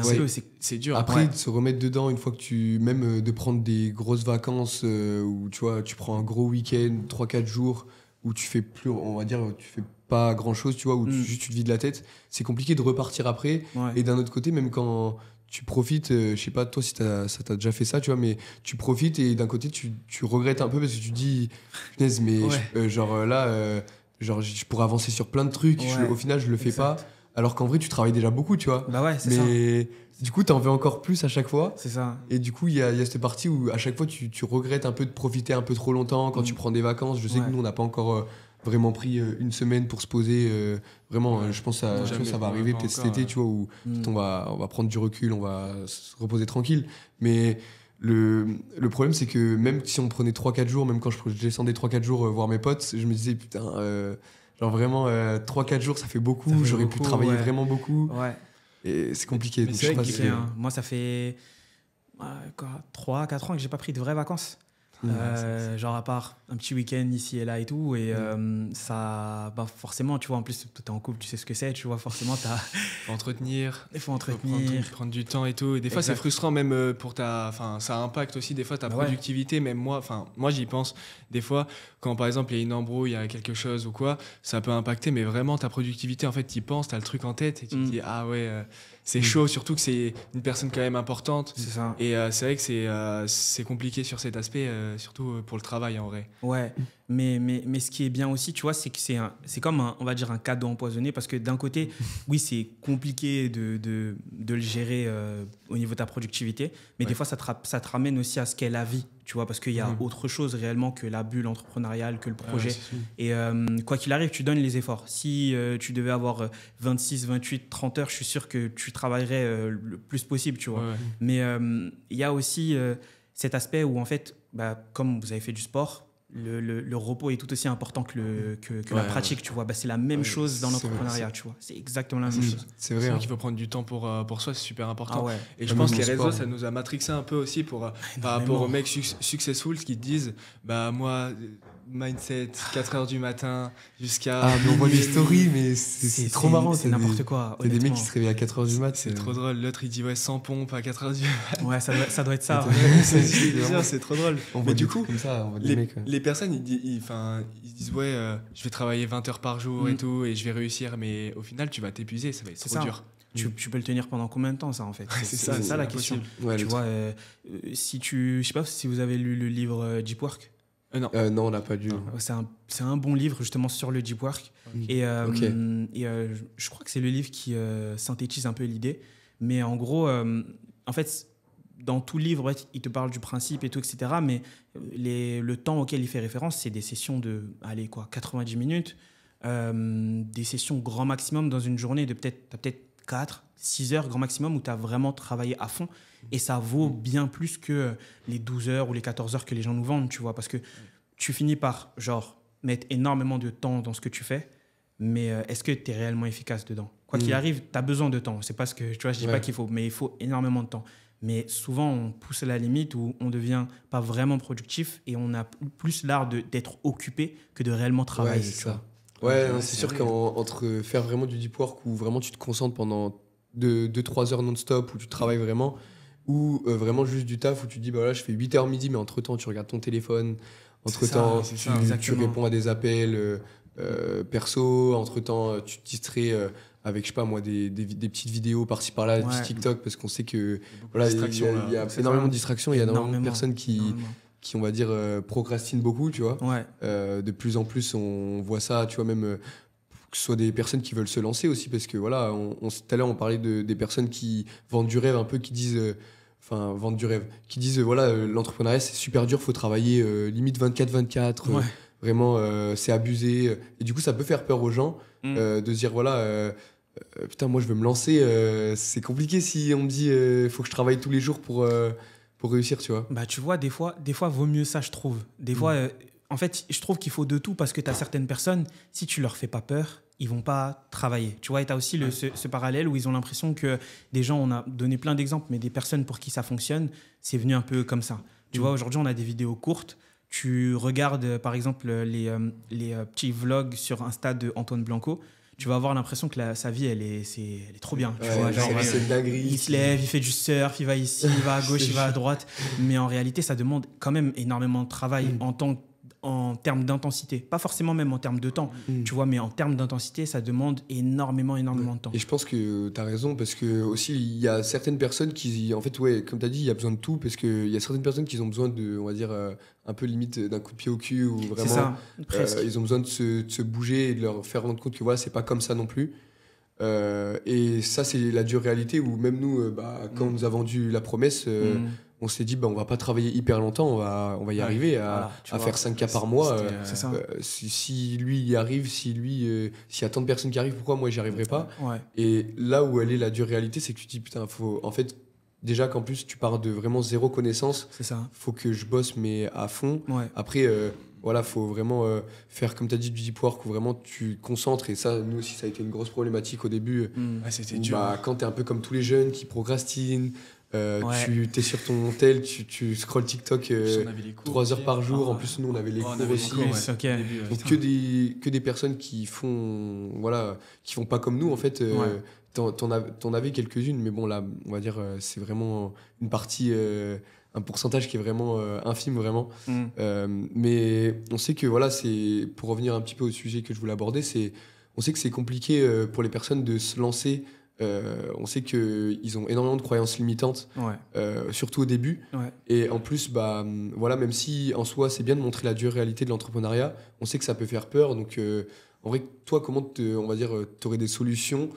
c'est dur. Après, de se remettre dedans une fois que même de prendre des grosses vacances où tu vois, tu prends un gros week-end, 3-4 jours, où tu fais plus, on va dire, tu fais pas grand chose, tu vois, où juste tu te vides la tête. C'est compliqué de repartir après. Et d'un autre côté, même quand tu profites, je sais pas toi si ça t'a déjà fait ça, tu vois, mais tu profites et d'un côté tu regrettes un peu parce que tu te dis, punaise, mais je pourrais avancer sur plein de trucs, au final je le fais pas, alors qu'en vrai tu travailles déjà beaucoup, tu vois. C'est ça. Mais du coup t'en veux encore plus à chaque fois. C'est ça. Et du coup il y a cette partie où à chaque fois tu regrettes un peu de profiter un peu trop longtemps quand tu prends des vacances. Je sais que nous on n'a pas encore vraiment pris une semaine pour se poser. Vraiment, je pense que ça va arriver peut-être cet été, tu vois, où on va prendre du recul, on va se reposer tranquille. Mais le problème, c'est que même si on prenait 3-4 jours, même quand je descendais 3-4 jours voir mes potes, je me disais, putain, genre vraiment, 3-4 jours, ça fait beaucoup. J'aurais pu travailler vraiment beaucoup. Et c'est compliqué. Mais moi, ça fait 3-4 ans que j'ai pas pris de vraies vacances. Genre à part un petit week-end ici et là et tout. Et ça, bah forcément, tu vois, en plus, tu es en couple, tu sais ce que c'est, tu vois, forcément, faut entretenir. Il faut entretenir. Faut prendre du temps et tout. Et des fois, c'est frustrant même pour ta... Enfin, ça impacte aussi des fois ta productivité. Même moi, j'y pense. Des fois, quand par exemple, il y a une embrouille, il y a quelque chose ou quoi, ça peut impacter, mais vraiment ta productivité, en fait, tu y penses, tu as le truc en tête et tu te dis, ah ouais... c'est chaud, surtout que c'est une personne quand même importante. C'est ça. Et c'est vrai que c'est compliqué sur cet aspect, surtout pour le travail en vrai. Ouais, mais ce qui est bien aussi, tu vois, c'est que c'est comme on va dire un cadeau empoisonné, parce que d'un côté, oui, c'est compliqué de le gérer au niveau de ta productivité, mais des fois, ça te ramène aussi à ce qu'est la vie, tu vois, parce qu'il y a autre chose réellement que la bulle entrepreneuriale, que le projet. Et quoi qu'il arrive, tu donnes les efforts. Si tu devais avoir 26, 28, 30 heures, je suis sûr que tu travaillerais le plus possible, tu vois. Mais il y a aussi cet aspect où, en fait, bah, comme vous avez fait du sport, le repos est tout aussi important que la pratique, tu vois. Bah, c'est la même chose dans l'entrepreneuriat, tu vois. C'est exactement la même chose. C'est vrai qu'il faut prendre du temps pour soi, c'est super important. Et je pense que les réseaux, ça nous a matrixé un peu aussi par rapport aux mecs successful qui te disent, bah moi, mindset, 4h du matin jusqu'à... Ah, mais on voit des stories, mais c'est trop marrant. C'est n'importe quoi. Il y a des mecs qui se réveillent à 4h du mat. C'est trop drôle. L'autre, il dit, ouais, 100 pompes à 4h du mat. Ouais, ça doit être ça. C'est trop drôle. Mais du coup, comme ça, les personnes, ils disent, ouais, je vais travailler 20 heures par jour et tout, et je vais réussir, mais au final, tu vas t'épuiser, ça va être trop dur. Tu peux le tenir pendant combien de temps, ça, en fait? C'est ça la question. Ouais, tu vois, je sais pas si vous avez lu le livre Deep Work. Non, on l'a pas lu. C'est un bon livre justement sur le deep work. Et je crois que c'est le livre qui synthétise un peu l'idée. Mais en gros, en fait, dans tout livre, il te parle du principe et tout, etc. Mais le temps auquel il fait référence, c'est des sessions de 90 minutes. Des sessions grand maximum dans une journée de peut-être 4, 6 heures grand maximum où tu as vraiment travaillé à fond. Et ça vaut bien plus que les 12 heures ou les 14 heures que les gens nous vendent, tu vois. Parce que tu finis par, mettre énormément de temps dans ce que tu fais, mais est-ce que tu es réellement efficace dedans? Quoi qu'il arrive, tu as besoin de temps. C'est pas ce que, tu vois, je dis pas qu'il faut, mais il faut énormément de temps. Mais souvent, on pousse à la limite où on devient pas vraiment productif et on a plus l'art d'être occupé que de réellement travailler. Ouais, c'est ça. Ouais, c'est sûr qu'entre faire vraiment du deep work où vraiment tu te concentres pendant 2-3 heures non-stop, où tu travailles vraiment, ou vraiment juste du taf où tu te dis, bah là, je fais 8h midi, mais entre-temps, tu regardes ton téléphone, entre-temps, tu réponds à des appels perso, entre-temps, tu te distrais avec, je sais pas moi, des petites vidéos par-ci par-là, des TikTok, parce qu'on sait que il y a énormément de distractions, il y a énormément de personnes qui, on va dire, procrastinent beaucoup, tu vois. De plus en plus, on voit ça, tu vois, même... que ce soit des personnes qui veulent se lancer aussi, parce que voilà, tout à l'heure on parlait des personnes qui vendent du rêve un peu, qui disent vendent du rêve, qui disent voilà, l'entrepreneuriat c'est super dur, faut travailler limite 24/24, vraiment c'est abusé, et du coup ça peut faire peur aux gens de se dire voilà, putain moi je veux me lancer, c'est compliqué si on me dit faut que je travaille tous les jours pour réussir, tu vois. Bah tu vois, des fois vaut mieux ça, je trouve. Des fois en fait, je trouve qu'il faut de tout, parce que tu as certaines personnes, si tu leur fais pas peur, ils vont pas travailler. Tu vois, et tu as aussi ce parallèle où ils ont l'impression que des gens, on a donné plein d'exemples, mais des personnes pour qui ça fonctionne, c'est venu un peu comme ça. Tu vois, aujourd'hui, on a des vidéos courtes. Tu regardes, par exemple, les petits vlogs sur Insta de Antoine Blanco. Tu vas avoir l'impression que sa vie, elle est trop bien. Tu vois, genre, il se lève, il fait du surf, il va ici, il va à gauche, il va à droite. Mais en réalité, ça demande quand même énormément de travail en termes d'intensité. Pas forcément même en termes de temps, tu vois, mais en termes d'intensité, ça demande énormément de temps. Et je pense que tu as raison, parce que aussi, il y a certaines personnes qui, en fait, comme tu as dit, il y a besoin de tout, parce qu'il y a certaines personnes qui ont besoin de, on va dire, un peu limite d'un coup de pied au cul, ou vraiment, ils ont besoin de se bouger et de leur faire rendre compte que voilà, c'est pas comme ça non plus. Et ça, c'est la dure réalité où même nous, quand on nous a vendu la promesse, on s'est dit, on va pas travailler hyper longtemps, on va y arriver à faire 5K par mois. Si lui y arrive, s'il y a tant de personnes qui arrivent, pourquoi moi j'y arriverai pas? Et là où elle est la dure réalité, c'est que tu te dis, putain, faut, en fait, déjà qu'en plus tu pars de vraiment zéro connaissance, faut que je bosse mais à fond. Après, voilà, faut vraiment faire, comme tu as dit, du deep work où vraiment tu concentres. Et ça, nous aussi, ça a été une grosse problématique au début. C'était dur. Quand tu es un peu comme tous les jeunes qui procrastinent, Tu es sur ton tel, tu scrolles TikTok 3 heures par jour. En plus, nous, on avait les cours aussi. Donc, que des personnes qui font pas comme nous, en fait. T'en avais quelques-unes, mais bon, là, on va dire, c'est vraiment une partie, un pourcentage qui est vraiment infime, vraiment. Mais on sait que, voilà, pour revenir un petit peu au sujet que je voulais aborder, on sait que c'est compliqué pour les personnes de se lancer. On sait qu'ils ont énormément de croyances limitantes, surtout au début. Et en plus, voilà, même si en soi, c'est bien de montrer la dure réalité de l'entrepreneuriat, on sait que ça peut faire peur. Donc, en vrai, toi, comment on va dire, t'aurais des solutions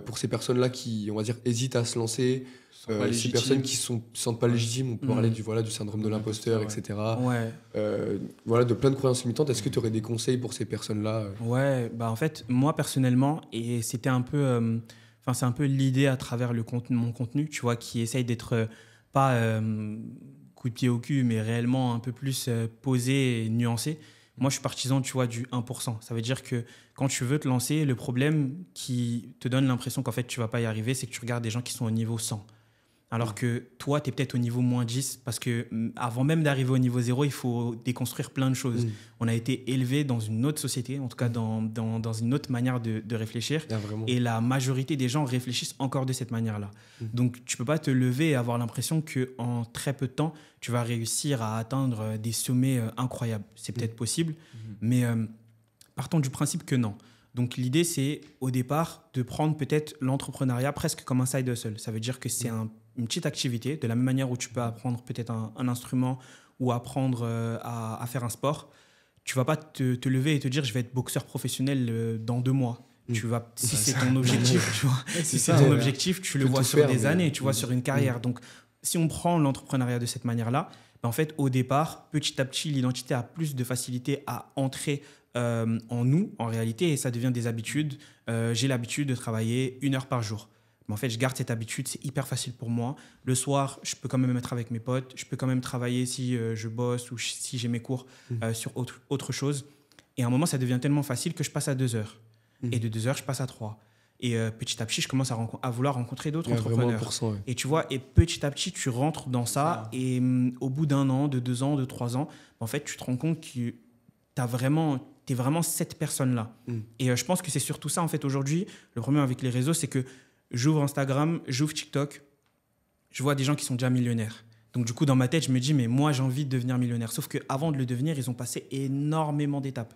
pour ces personnes-là qui, on va dire, hésitent à se lancer, ces personnes qui se sentent pas légitimes, on peut parler du syndrome de l'imposteur, etc. Voilà, de plein de croyances limitantes. Est-ce que tu aurais des conseils pour ces personnes-là? Ouais, en fait, moi personnellement, et c'était un peu, c'est un peu l'idée à travers mon contenu, tu vois, qui essaye d'être pas coup de pied au cul, mais réellement un peu plus posé et nuancé. Moi, je suis partisan, tu vois, du 1%. Ça veut dire que quand tu veux te lancer, le problème qui te donne l'impression qu'en fait, tu ne vas pas y arriver, c'est que tu regardes des gens qui sont au niveau 100. Alors que toi, tu es peut-être au niveau moins 10 parce qu'avant même d'arriver au niveau 0, il faut déconstruire plein de choses. On a été élevé dans une autre société, en tout cas dans une autre manière de réfléchir. Et la majorité des gens réfléchissent encore de cette manière-là. Donc, tu ne peux pas te lever et avoir l'impression qu'en très peu de temps, tu vas réussir à atteindre des sommets incroyables. C'est peut-être possible, mais partons du principe que non. Donc, l'idée, c'est au départ de prendre peut-être l'entrepreneuriat presque comme un side hustle. Ça veut dire que c'est une petite activité, de la même manière où tu peux apprendre peut-être un instrument ou apprendre à faire un sport. Tu ne vas pas te lever et te dire « je vais être boxeur professionnel dans 2 mois ». Si c'est ton objectif, tu vois. Si c'est ton objectif, tu le vois sur des années, tu vois, sur une carrière. Donc, si on prend l'entrepreneuriat de cette manière-là, en fait, au départ, petit à petit, l'identité a plus de facilité à entrer en nous, en réalité, et ça devient des habitudes. J'ai l'habitude de travailler 1 heure par jour. Mais en fait, je garde cette habitude, c'est hyper facile pour moi. Le soir, je peux quand même être avec mes potes, je peux quand même travailler si je bosse ou si j'ai mes cours sur autre chose. Et à un moment, ça devient tellement facile que je passe à 2 heures. Et de 2 heures, je passe à 3. Et petit à petit, je commence à vouloir rencontrer d'autres entrepreneurs. Et tu vois, et petit à petit, tu rentres dans ça. Et au bout d'1 an, de 2 ans, de 3 ans, en fait, tu te rends compte que t'es vraiment cette personne-là. Et je pense que c'est surtout ça, en fait, aujourd'hui. Le problème avec les réseaux, c'est que j'ouvre Instagram, j'ouvre TikTok, je vois des gens qui sont déjà millionnaires. Donc, du coup, dans ma tête, je me dis, mais moi, j'ai envie de devenir millionnaire. Sauf qu'avant de le devenir, ils ont passé énormément d'étapes.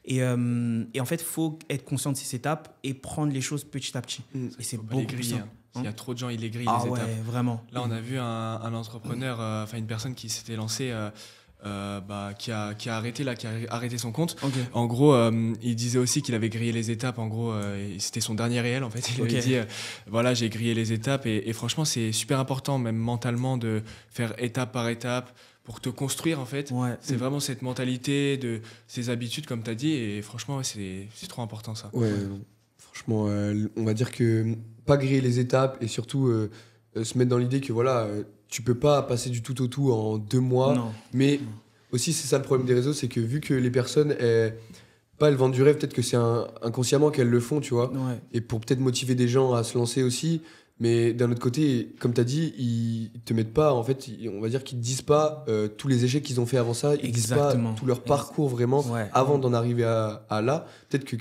Et en fait, il faut être conscient de ces étapes et prendre les choses petit à petit. Et c'est beaucoup plus simple. Il y a trop de gens, ils les grillent, les étapes. Ouais, vraiment. Là, on a vu un entrepreneur, une personne qui s'était lancée... qui a arrêté son compte. En gros, il disait aussi qu'il avait grillé les étapes. En gros, c'était son dernier réel. En fait, il avait dit voilà, j'ai grillé les étapes. Et franchement, c'est super important, même mentalement, de faire étape par étape pour te construire. En fait, c'est vraiment cette mentalité, ces habitudes, comme tu as dit. Et franchement, c'est trop important, ça. Franchement, on va dire que pas griller les étapes et surtout se mettre dans l'idée que voilà. Tu peux pas passer du tout au tout en 2 mois. Mais aussi, c'est ça le problème des réseaux, c'est que vu que les personnes, elles vendent du rêve, peut-être que c'est inconsciemment qu'elles le font, tu vois. Et pour peut-être motiver des gens à se lancer aussi. Mais d'un autre côté, comme tu as dit, ils te mettent pas, en fait, on va dire qu'ils te disent pas tous les échecs qu'ils ont fait avant ça. Ils disent pas tout leur parcours vraiment avant d'en arriver à là. Peut-être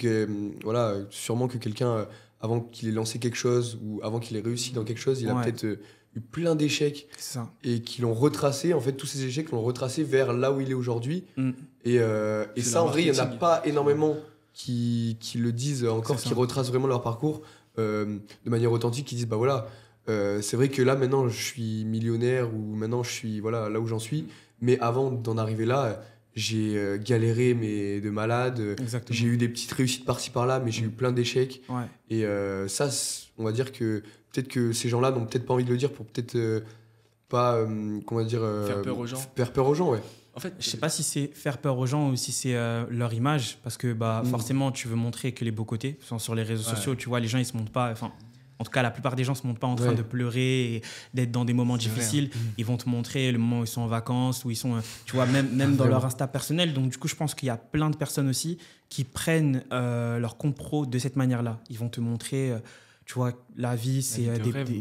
voilà, sûrement que quelqu'un, avant qu'il ait lancé quelque chose ou avant qu'il ait réussi dans quelque chose, il a peut-être... eu plein d'échecs et qui l'ont retracé, en fait, tous ces échecs l'ont retracé vers là où il est aujourd'hui. Et ça, en vrai, il n'y en a pas énormément qui le disent encore, qui retracent vraiment leur parcours de manière authentique, qui disent, bah voilà, c'est vrai que là, maintenant, je suis millionnaire ou maintenant, je suis voilà, là où j'en suis. Mais avant d'en arriver là, j'ai galéré, mais de malade. J'ai eu des petites réussites par-ci, par-là, mais j'ai eu plein d'échecs. Et ça, on va dire que peut-être que ces gens-là n'ont peut-être pas envie de le dire pour peut-être pas, comment dire... faire peur aux gens. Faire peur aux gens, ouais. En fait, je sais pas si c'est faire peur aux gens ou si c'est leur image, parce que forcément, tu veux montrer que les beaux côtés. Sur les réseaux sociaux, tu vois, les gens, ils se montrent pas... En tout cas, la plupart des gens ne se montrent pas en train de pleurer et d'être dans des moments difficiles. Ils vont te montrer le moment où ils sont en vacances, où ils sont, tu vois, même dans leur Insta personnel. Donc, du coup, je pense qu'il y a plein de personnes aussi qui prennent leur compte pro de cette manière-là. Ils vont te montrer... Tu vois, la vie, c'est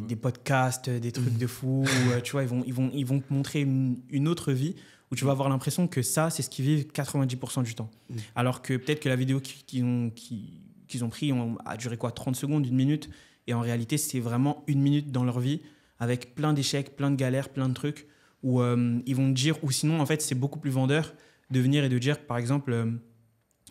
des podcasts, des trucs de fou. Où, tu vois, ils vont te montrer une autre vie où tu vas avoir l'impression que ça, c'est ce qu'ils vivent 90% du temps. Alors que peut-être que la vidéo qu'ils ont pris a duré quoi, 30 secondes, 1 minute. Et en réalité, c'est vraiment 1 minute dans leur vie avec plein d'échecs, plein de galères, plein de trucs où ils vont te dire, ou sinon, en fait, c'est beaucoup plus vendeur de venir et de dire, par exemple,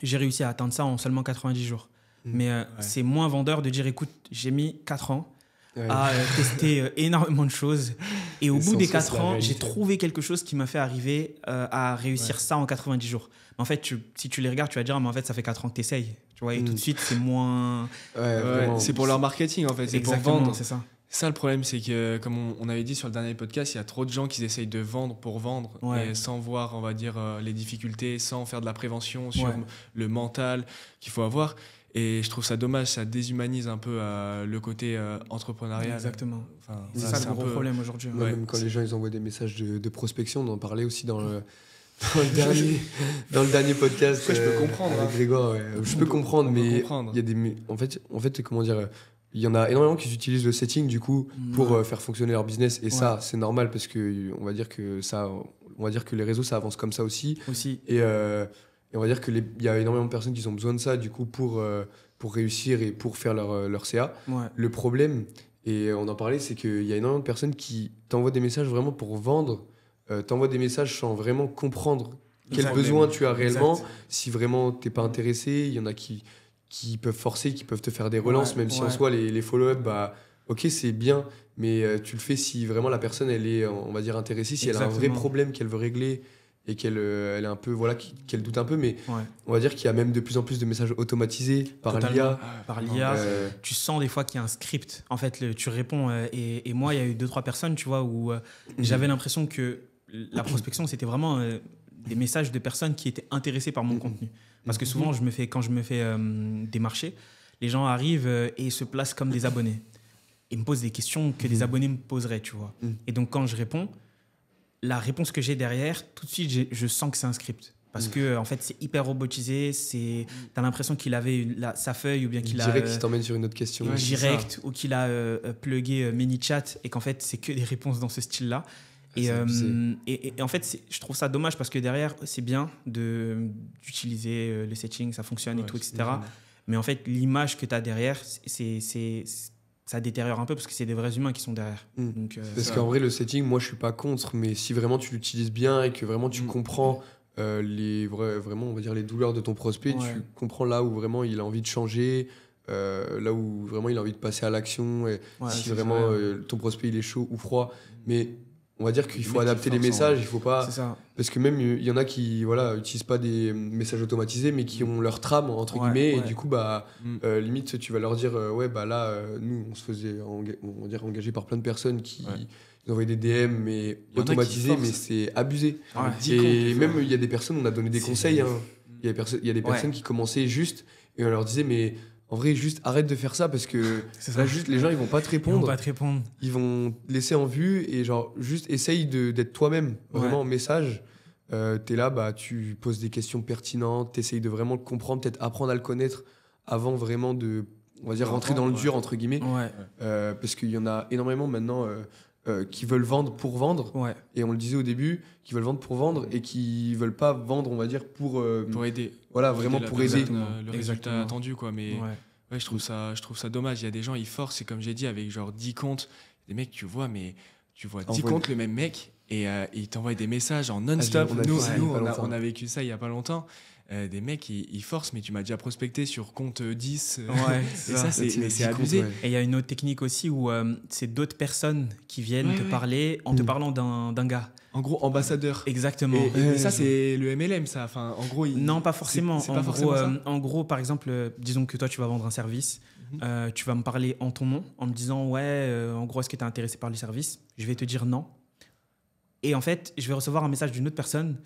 j'ai réussi à atteindre ça en seulement 90 jours. Mais c'est moins vendeur de dire, écoute, j'ai mis 4 ans à tester énormément de choses. Et au bout des 4 ans, j'ai trouvé quelque chose qui m'a fait arriver à réussir ça en 90 jours. Mais en fait, si tu les regardes, tu vas dire, mais en fait, ça fait 4 ans que tu essayes. Tu vois, et tout de suite, c'est moins... c'est pour leur marketing, en fait. C'est pour exactement, vendre. c'est ça. Ça, le problème, c'est que, comme on avait dit sur le dernier podcast, il y a trop de gens qui essayent de vendre pour vendre, et sans voir, on va dire, les difficultés, sans faire de la prévention sur le mental qu'il faut avoir. Et je trouve ça dommage, ça déshumanise un peu le côté entrepreneurial. Exactement. Enfin, c'est ça le gros problème aujourd'hui. Même quand les gens ils envoient des messages de prospection, on en parlait aussi dans le dernier podcast. Après, je peux comprendre. Avec Grégoire, je peux comprendre, mais il y a des... En fait, comment dire... Il y en a énormément qui utilisent le setting du coup pour faire fonctionner leur business et ça c'est normal parce que on va dire que les réseaux ça avance comme ça aussi. Et on va dire qu'il y a énormément de personnes qui ont besoin de ça du coup pour réussir et pour faire leur CA. Le problème, et on en parlait, c'est qu'il y a énormément de personnes qui t'envoient des messages vraiment pour vendre, t'envoient des messages sans vraiment comprendre quel besoin tu as réellement. Si vraiment t'es pas intéressé, il y en a qui peuvent forcer, qui peuvent te faire des relances, même si en soi les follow-up, bah ok c'est bien, mais tu le fais si vraiment la personne elle est, on va dire, intéressée, si elle a un vrai problème qu'elle veut régler et qu'elle elle est un peu, qu'elle doute un peu, mais on va dire qu'il y a même de plus en plus de messages automatisés par l'IA. Par l'IA, tu sens des fois qu'il y a un script. En fait, tu réponds, et moi il y a eu 2-3 personnes, tu vois, où j'avais l'impression que la prospection c'était vraiment des messages de personnes qui étaient intéressées par mon contenu. Parce que souvent, quand je me fais démarcher, les gens arrivent et se placent comme des abonnés. Ils me posent des questions que des abonnés me poseraient, tu vois. Et donc, quand je réponds, la réponse que j'ai derrière, tout de suite, je sens que c'est un script. Parce que en fait, c'est hyper robotisé. T'as l'impression qu'il avait sa feuille ou bien qu'il a... Direct, qui t'emmène sur une autre question. Direct, ou qu'il a plugué ManyChat et qu'en fait, c'est que des réponses dans ce style-là. Et en fait, je trouve ça dommage parce que derrière, c'est bien d'utiliser les settings, ça fonctionne et tout, etc. Mais en fait, l'image que tu as derrière, ça détériore un peu parce que c'est des vrais humains qui sont derrière. Donc, parce qu'en vrai, le setting, moi, je suis pas contre, mais si vraiment tu l'utilises bien et que vraiment tu comprends vraiment, on va dire, les douleurs de ton prospect, tu comprends là où vraiment il a envie de changer, là où vraiment il a envie de passer à l'action, et si vraiment ton prospect il est chaud ou froid. Mais on va dire qu'il faut adapter les messages, il faut pas... Parce que même, il y en a qui utilisent pas des messages automatisés, mais qui ont leur trame, entre guillemets, et du coup, limite, tu vas leur dire, nous, on se faisait engager par plein de personnes qui nous envoyaient des DM, mais automatisés, mais c'est abusé. Et même, il y a des personnes, on a donné des conseils, il y a des personnes qui commençaient juste, et on leur disait, mais... En vrai, juste arrête de faire ça parce que là, juste, les gens, ils vont pas te répondre. Ils vont te laisser en vue et genre, juste essaye d'être toi-même, vraiment en message. T'es là, tu poses des questions pertinentes, t'essayes de vraiment le comprendre, peut-être apprendre à le connaître avant vraiment de, on va dire, rentrer dans le dur, entre guillemets. Parce qu'il y en a énormément maintenant qui veulent vendre pour vendre. Et on le disait au début, qui veulent vendre pour vendre et qui veulent pas vendre, on va dire, pour aider. Voilà, vraiment pour aider. Le résultat attendu, quoi. Mais je trouve ça dommage. Il y a des gens, ils forcent, et comme j'ai dit, avec genre 10 comptes, des mecs, tu vois 10 comptes, le même mec, et il t'envoie des messages en non-stop. On a vécu ça il y a pas longtemps. Des mecs, ils forcent, mais tu m'as déjà prospecté sur compte 10. Et ça, c'est abusé. Et il y a une autre technique aussi où c'est d'autres personnes qui viennent te parler en te parlant d'un gars. En gros, ambassadeur. Exactement. Et ça, c'est le MLM, ça. Enfin, en gros, non, pas forcément. C'est pas forcément ça. En gros, par exemple, disons que toi, tu vas vendre un service. Tu vas me parler en ton nom, en me disant, en gros, est-ce que tu es intéressé par le service ? Je vais te dire non. Et en fait, je vais recevoir un message d'une autre personne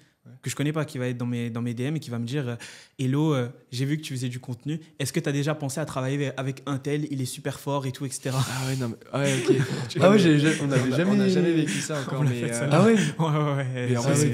que je connais pas, qui va être dans mes DM et qui va me dire Hello, j'ai vu que tu faisais du contenu. Est-ce que tu as déjà pensé à travailler avec un tel ? Il est super fort et tout, etc. Ah ouais, non, mais... ok. On n'a jamais vécu ça encore. Mais ah ouais. Ouais. Mais en vrai, c'est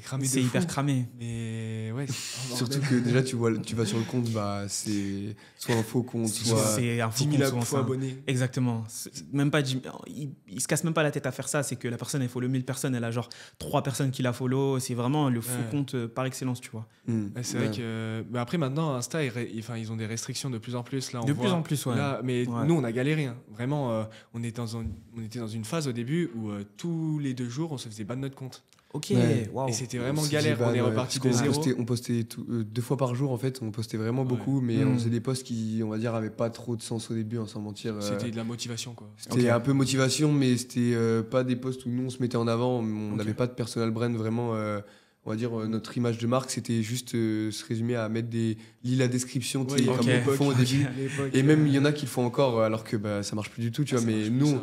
cramé. C'est hyper cramé. Mais ouais, Surtout que déjà, tu vas sur le compte, bah, c'est soit un faux compte, soit c'est un faux 10 compte 000 souvent, fois ça. abonnés. Exactement. Même pas, il se casse même pas la tête à faire ça. C'est que la personne, elle follow 1000 personnes, elle a genre 3 personnes qui la follow. C'est vraiment le faux compte par excellence, tu vois. Ouais, c'est vrai que. Mais après, maintenant, Insta, ils ont des restrictions de plus en plus. Là, De plus en plus, ouais. Là, mais nous, on a galéré. Hein. Vraiment, on était dans une phase au début où tous les 2 jours, on se faisait ban de notre compte. Ok, Et c'était vraiment galère. On est reparti de zéro. On postait 2 fois par jour, en fait. On postait vraiment beaucoup, mais on faisait des posts qui, on va dire, avaient pas trop de sens au début, sans mentir. C'était de la motivation, quoi. C'était un peu motivation, mais c'était pas des posts où nous, on se mettait en avant. On n'avait pas de personal brand vraiment. On va dire notre image de marque, c'était juste se résumer à mettre lis la description, comme beaucoup font au début. Et même il y en a qui le font encore, alors que ça marche plus du tout, tu vois. Mais nous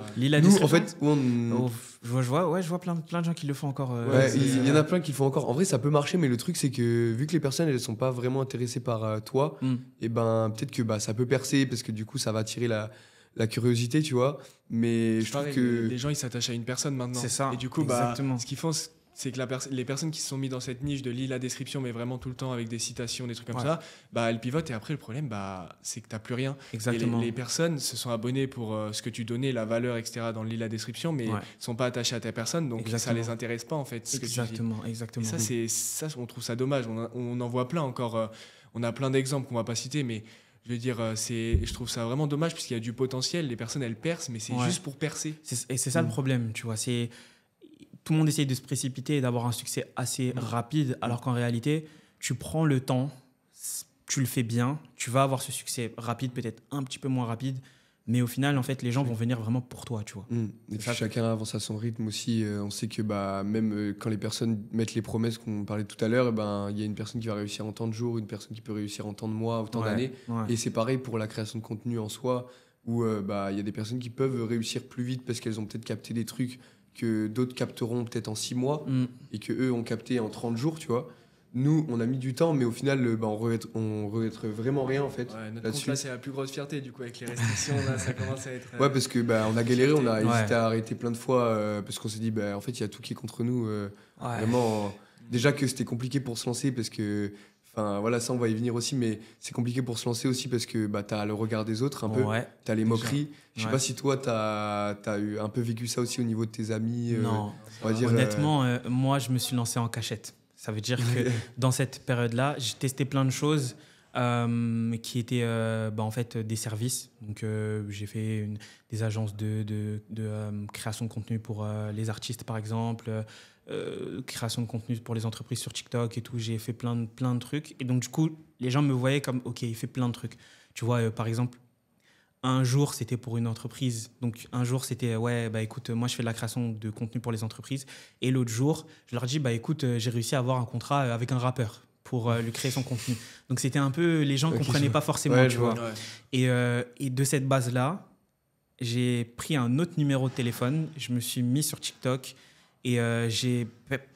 en fait, je vois plein de gens qui le font encore. Il y en a plein qui le font encore. En vrai, ça peut marcher, mais le truc c'est que vu que les personnes elles sont pas vraiment intéressées par toi, et peut-être que ça peut percer parce que du coup ça va attirer la curiosité, tu vois. Mais je trouve que les gens ils s'attachent à une personne maintenant. C'est ça. Et du coup, ce qu'ils font, c'est que les personnes qui se sont mis dans cette niche de lire la description, mais vraiment tout le temps avec des citations, des trucs comme ça, elles pivotent et après le problème, c'est que t'as plus rien. Exactement. Et les personnes se sont abonnées pour ce que tu donnais, la valeur, etc. dans le lire la description, mais sont pas attachées à ta personne, donc ça les intéresse pas en fait. Exactement. Et ça, on trouve ça dommage. On en voit plein encore. On a plein d'exemples qu'on va pas citer, mais je veux dire, je trouve ça vraiment dommage puisqu'il y a du potentiel. Les personnes elles percent, mais c'est juste pour percer. Et c'est ça le problème, tu vois. Tout le monde essaye de se précipiter et d'avoir un succès assez rapide, alors qu'en réalité, tu prends le temps, tu le fais bien, tu vas avoir ce succès rapide, peut-être un petit peu moins rapide, mais au final, en fait, les gens vont venir vraiment pour toi, tu vois. Et puis chacun avance à son rythme aussi. On sait que même quand les personnes mettent les promesses qu'on parlait tout à l'heure, il y a une personne qui va réussir en tant de jours, une personne qui peut réussir en tant de mois ou tant d'années. Et c'est pareil pour la création de contenu en soi, où il y a des personnes qui peuvent réussir plus vite parce qu'elles ont peut-être capté des trucs que d'autres capteront peut-être en 6 mois et que eux ont capté en 30 jours, tu vois. Nous, on a mis du temps, mais au final, on regrette vraiment rien en fait. Notre compte, là, c'est la plus grosse fierté du coup avec les restrictions. Là, ça commence à être. Parce que on a galéré, on a hésité à arrêter plein de fois parce qu'on s'est dit, en fait, il y a tout qui est contre nous. Vraiment, déjà que c'était compliqué pour se lancer parce que. Enfin, voilà, ça, on va y venir aussi, mais c'est compliqué pour se lancer aussi parce que t'as le regard des autres un peu, t'as les moqueries. Je sais pas si toi, t'as eu un peu vécu ça aussi au niveau de tes amis. Non, on va dire, honnêtement, moi, je me suis lancé en cachette. Ça veut dire que dans cette période-là, j'ai testé plein de choses qui étaient en fait des services. Donc, j'ai fait des agences de création de contenu pour les artistes, par exemple. Création de contenu pour les entreprises sur TikTok et tout, j'ai fait plein de trucs et donc du coup les gens me voyaient comme ok, il fait plein de trucs, tu vois. Par exemple, un jour c'était pour une entreprise, donc un jour c'était écoute, moi je fais de la création de contenu pour les entreprises, et l'autre jour je leur dis écoute, j'ai réussi à avoir un contrat avec un rappeur pour lui créer son contenu. Donc c'était un peu, les gens comprenaient pas forcément, tu vois. Et de cette base là, j'ai pris un autre numéro de téléphone, je me suis mis sur TikTok. Et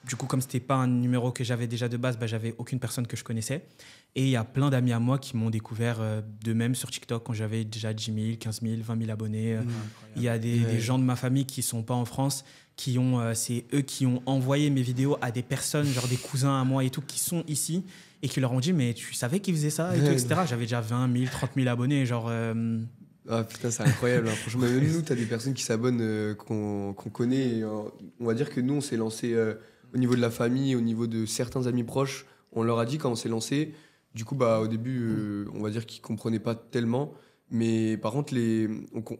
du coup, comme ce n'était pas un numéro que j'avais déjà de base, j'avais aucune personne que je connaissais. Et il y a plein d'amis à moi qui m'ont découvert d'eux-mêmes sur TikTok quand j'avais déjà 10 000, 15 000, 20 000 abonnés. Il y a des gens de ma famille qui ne sont pas en France, c'est eux qui ont envoyé mes vidéos à des personnes, genre des cousins à moi et tout, qui sont ici et qui leur ont dit « Mais tu savais qu'ils faisaient ça ?» et tout, etc. J'avais déjà 20 000, 30 000 abonnés, genre... Ah putain, c'est incroyable. Franchement, même nous, t'as des personnes qui s'abonnent qu'on connaît. Et, on va dire que nous, on s'est lancé au niveau de la famille, au niveau de certains amis proches. On leur a dit quand on s'est lancé. Du coup, au début, on va dire qu'ils comprenaient pas tellement. Mais par contre,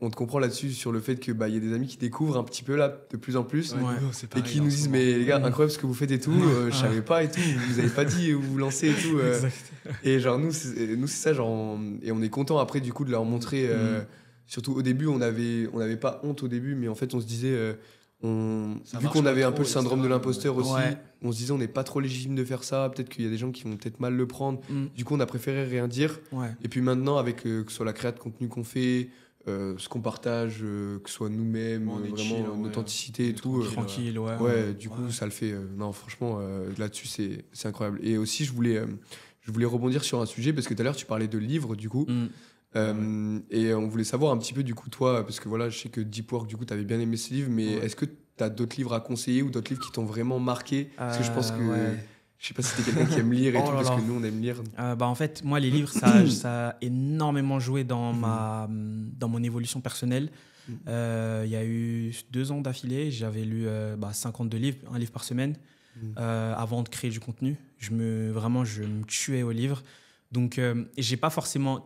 on te comprend là-dessus sur le fait que y a des amis qui découvrent un petit peu là de plus en plus et qui nous disent mais les gars, incroyable ce que vous faites et tout, je savais pas et tout, vous avez pas dit où vous lancez et tout. Et genre nous c'est ça, genre et on est content après du coup de leur montrer. Surtout au début, on avait pas honte au début, mais en fait on se disait vu qu'on avait un peu le syndrome de l'imposteur aussi, on se disait on n'est pas trop légitime de faire ça, peut-être qu'il y a des gens qui vont peut-être mal le prendre. Du coup on a préféré rien dire. Et puis maintenant avec que ce soit la création de contenu qu'on fait, ce qu'on partage, que ce soit nous-mêmes, vraiment chill, authenticité et tout, tranquille, du coup ça le fait. Non franchement là-dessus c'est incroyable. Et aussi je voulais rebondir sur un sujet parce que tout à l'heure tu parlais de livres du coup. Et on voulait savoir un petit peu du coup toi, parce que voilà, je sais que Deep Work du coup t'avais bien aimé ce livre, mais est-ce que t'as d'autres livres à conseiller ou d'autres livres qui t'ont vraiment marqué? Parce que je pense que Je sais pas si t'es quelqu'un qui aime lire et tout, parce que nous, on aime lire. En fait, moi, les livres, ça a énormément joué dans mon évolution personnelle. Il y a eu 2 ans d'affilée, j'avais lu 52 livres, un livre par semaine, avant de créer du contenu. Je me tuais aux livres. Donc, j'ai pas forcément,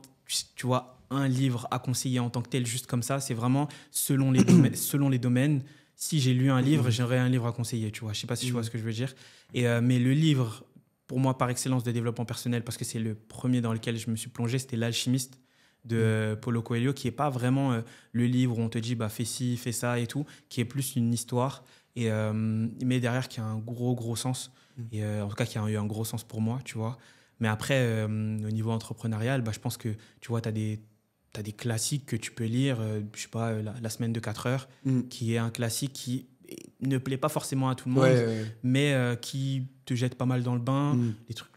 tu vois, un livre à conseiller en tant que tel, juste comme ça. C'est vraiment selon les domaines. Si j'ai lu un livre, j'aurais un livre à conseiller, tu vois. Je sais pas si tu vois ce que je veux dire. Mais le livre, pour moi, par excellence de développement personnel, parce que c'est le premier dans lequel je me suis plongé, c'était L'Alchimiste de Paulo Coelho, qui est pas vraiment le livre où on te dit fais ci, fais ça et tout, qui est plus une histoire, mais derrière qui a un gros sens. Et en tout cas, qui a eu un gros sens pour moi, tu vois. Mais après, au niveau entrepreneurial, je pense que, tu vois, t'as des classiques que tu peux lire, je sais pas, la semaine de 4 heures, qui est un classique qui ne plaît pas forcément à tout le monde, mais qui te jette pas mal dans le bain.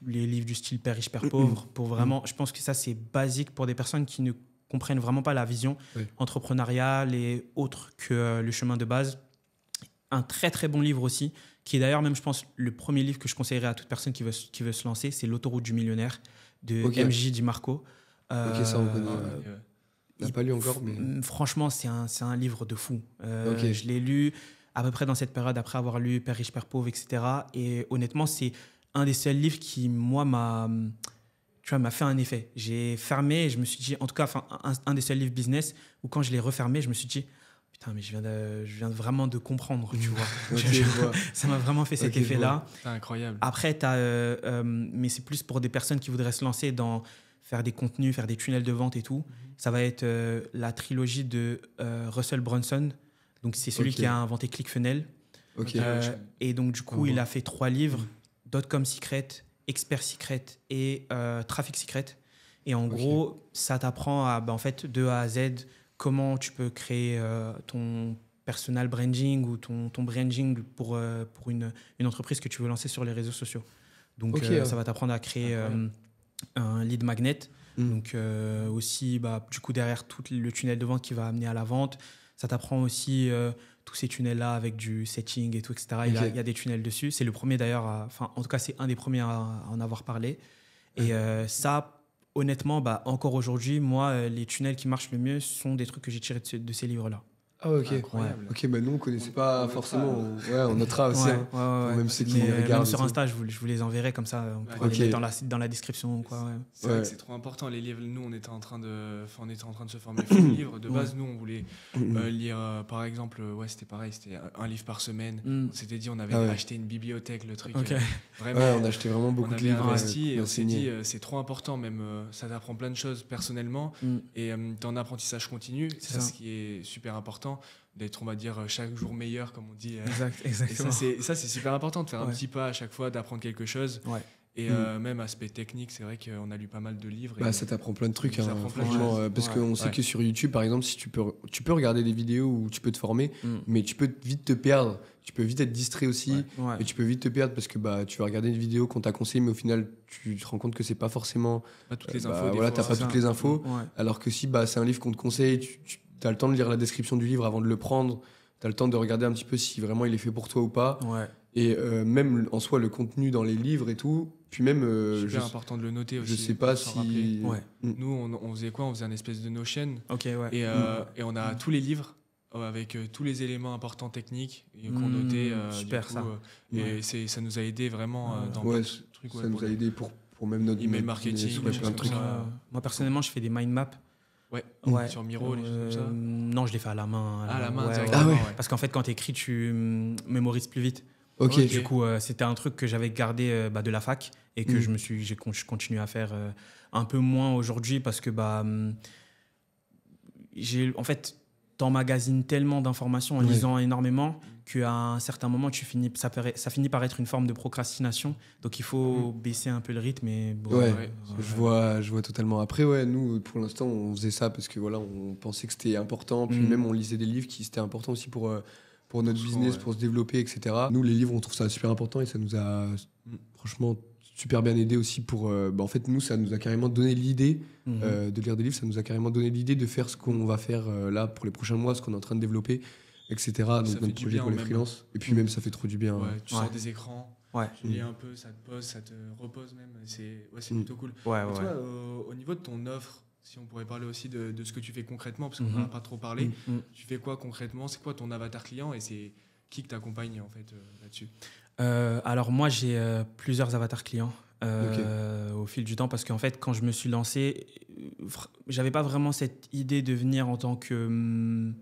Les livres du style Père riche, Père pauvre, pour vraiment, je pense que ça, c'est basique pour des personnes qui ne comprennent vraiment pas la vision entrepreneuriale et autre que le chemin de base. Un très, très bon livre aussi, qui est d'ailleurs même, je pense, le premier livre que je conseillerais à toute personne qui veut se lancer, c'est L'autoroute du millionnaire de MJ DiMarco. Ça, on connaît. On n'a pas lu encore, mais... Franchement, c'est un livre de fou. Je l'ai lu à peu près dans cette période, après avoir lu Père riche, Père pauvre, etc. Et honnêtement, c'est un des seuls livres qui, moi, m'a fait un effet. J'ai fermé et je me suis dit, en tout cas, un des seuls livres business où quand je l'ai refermé, je me suis dit, putain, mais je viens vraiment de comprendre, tu vois. Ça m'a vraiment fait cet effet-là. C'est incroyable. Après, mais c'est plus pour des personnes qui voudraient se lancer dans faire des contenus, faire des tunnels de vente et tout. Ça va être la trilogie de Russell Brunson. Donc, c'est celui qui a inventé ClickFunnels. Et donc, du coup, il a fait 3 livres, Dotcom Secret, Expert Secret et Traffic Secret. Et en gros, ça t'apprend en fait, de A à Z, comment tu peux créer ton personal branding ou ton branding pour une entreprise que tu veux lancer sur les réseaux sociaux. Donc, ça va t'apprendre à créer un lead magnet. Donc, aussi, du coup, derrière tout le tunnel de vente qui va amener à la vente, ça t'apprend aussi tous ces tunnels-là avec du setting et tout, etc. Il y a des tunnels dessus. C'est le premier d'ailleurs, en tout cas, c'est un des premiers à en avoir parlé. Et ça, honnêtement, encore aujourd'hui, moi, les tunnels qui marchent le mieux sont des trucs que j'ai tirés de ces livres-là. Ah, ok. Incroyable. Ok, nous, on ne connaissait pas forcément. On notera aussi. Même ceux qui regardent. Même sur Insta, je vous les enverrai comme ça. On pourra les mettre dans la description. C'est vrai que c'est trop important. Les livres, nous, on était en train de se former pour les livres. De base, nous, on voulait lire, par exemple, c'était pareil, c'était un livre par semaine. On s'était dit, on avait acheté une bibliothèque, le truc. Vraiment, on a acheté vraiment beaucoup de livres. On avait investi et on s'est dit, c'est trop important. Même, ça t'apprend plein de choses personnellement. Et t'es en apprentissage continu. C'est ça ce qui est super important. D'être, on va dire, chaque jour meilleur, comme on dit. Exactement. Et ça, c'est super important de faire un petit pas à chaque fois, d'apprendre quelque chose. Et même aspect technique, c'est vrai qu'on a lu pas mal de livres. Ça t'apprend plein de trucs, franchement. Parce qu'on sait que sur YouTube, par exemple, si tu peux regarder des vidéos où tu peux te former, mais tu peux vite te perdre. Tu peux vite être distrait aussi. Et tu peux vite te perdre parce que tu vas regarder une vidéo qu'on t'a conseillé, mais au final, tu te rends compte que c'est pas forcément... Pas toutes les infos. T'as pas toutes les infos. Alors que si c'est un livre qu'on te conseille, tu as le temps de lire la description du livre avant de le prendre. Tu as le temps de regarder un petit peu si vraiment il est fait pour toi ou pas. Et même en soi, le contenu dans les livres et tout. Puis même. Super important de le noter aussi. Je sais pas si. Nous, on faisait quoi ? On faisait un espèce de Notion. Et on a tous les livres avec tous les éléments importants techniques qu'on notait. Super, ça. Et ça nous a aidé vraiment dans plein de trucs. Ça nous a aidé pour même notre email marketing. Plein de trucs. Moi, personnellement, je fais des mind maps. Sur Miro, les choses comme ça. Non, je les fais à la main. À la main, directement. Parce qu'en fait, quand tu écris, tu mémorises plus vite. Du coup, c'était un truc que j'avais gardé de la fac et que je continue à faire un peu moins aujourd'hui parce que en fait, t'emmagasines tellement d'informations en lisant énormément qu'à un certain moment, ça finit par être une forme de procrastination. Donc, il faut baisser un peu le rythme. Je vois totalement. Après, nous, pour l'instant, on faisait ça parce que on pensait que c'était important. Puis même, on lisait des livres qui étaient importants aussi pour notre business, pour se développer, etc. Nous, les livres, on trouve ça super important et ça nous a franchement super bien aidé aussi pour... en fait, nous, ça nous a carrément donné l'idée de lire des livres. Ça nous a carrément donné l'idée de faire ce qu'on va faire là pour les prochains mois, ce qu'on est en train de développer, etc. Donc, notre projet pour les freelances. Et puis même, ça fait trop du bien. Tu sors des écrans. Ouais. Tu lis un peu, ça te pose, ça te repose même. C'est plutôt cool. Ouais, Et toi, au niveau de ton offre, si on pourrait parler aussi de ce que tu fais concrètement, parce qu'on n'en a pas trop parlé, tu fais quoi concrètement? C'est quoi ton avatar client et c'est qui que t'accompagne en fait là-dessus? Alors moi, j'ai plusieurs avatars clients au fil du temps parce qu'en fait, quand je me suis lancé, j'avais pas vraiment cette idée de venir en tant que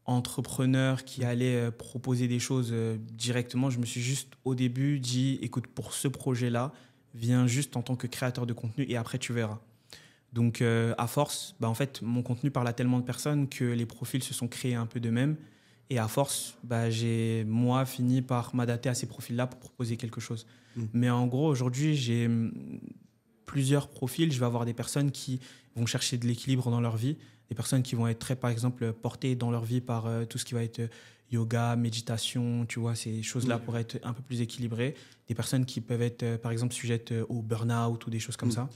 entrepreneur qui allait proposer des choses directement. Je me suis juste au début dit, écoute, pour ce projet-là, viens juste en tant que créateur de contenu et après tu verras. Donc à force, en fait, mon contenu parle à tellement de personnes que les profils se sont créés un peu d'eux-mêmes. Et à force, j'ai, moi, fini par m'adapter à ces profils-là pour proposer quelque chose. Mais en gros, aujourd'hui, j'ai plusieurs profils. Je vais avoir des personnes qui vont chercher de l'équilibre dans leur vie, des personnes qui vont être très, par exemple, portées dans leur vie par tout ce qui va être yoga, méditation, tu vois, ces choses-là pour être un peu plus équilibrées. Des personnes qui peuvent être, par exemple, sujettes au burn-out ou des choses comme ça.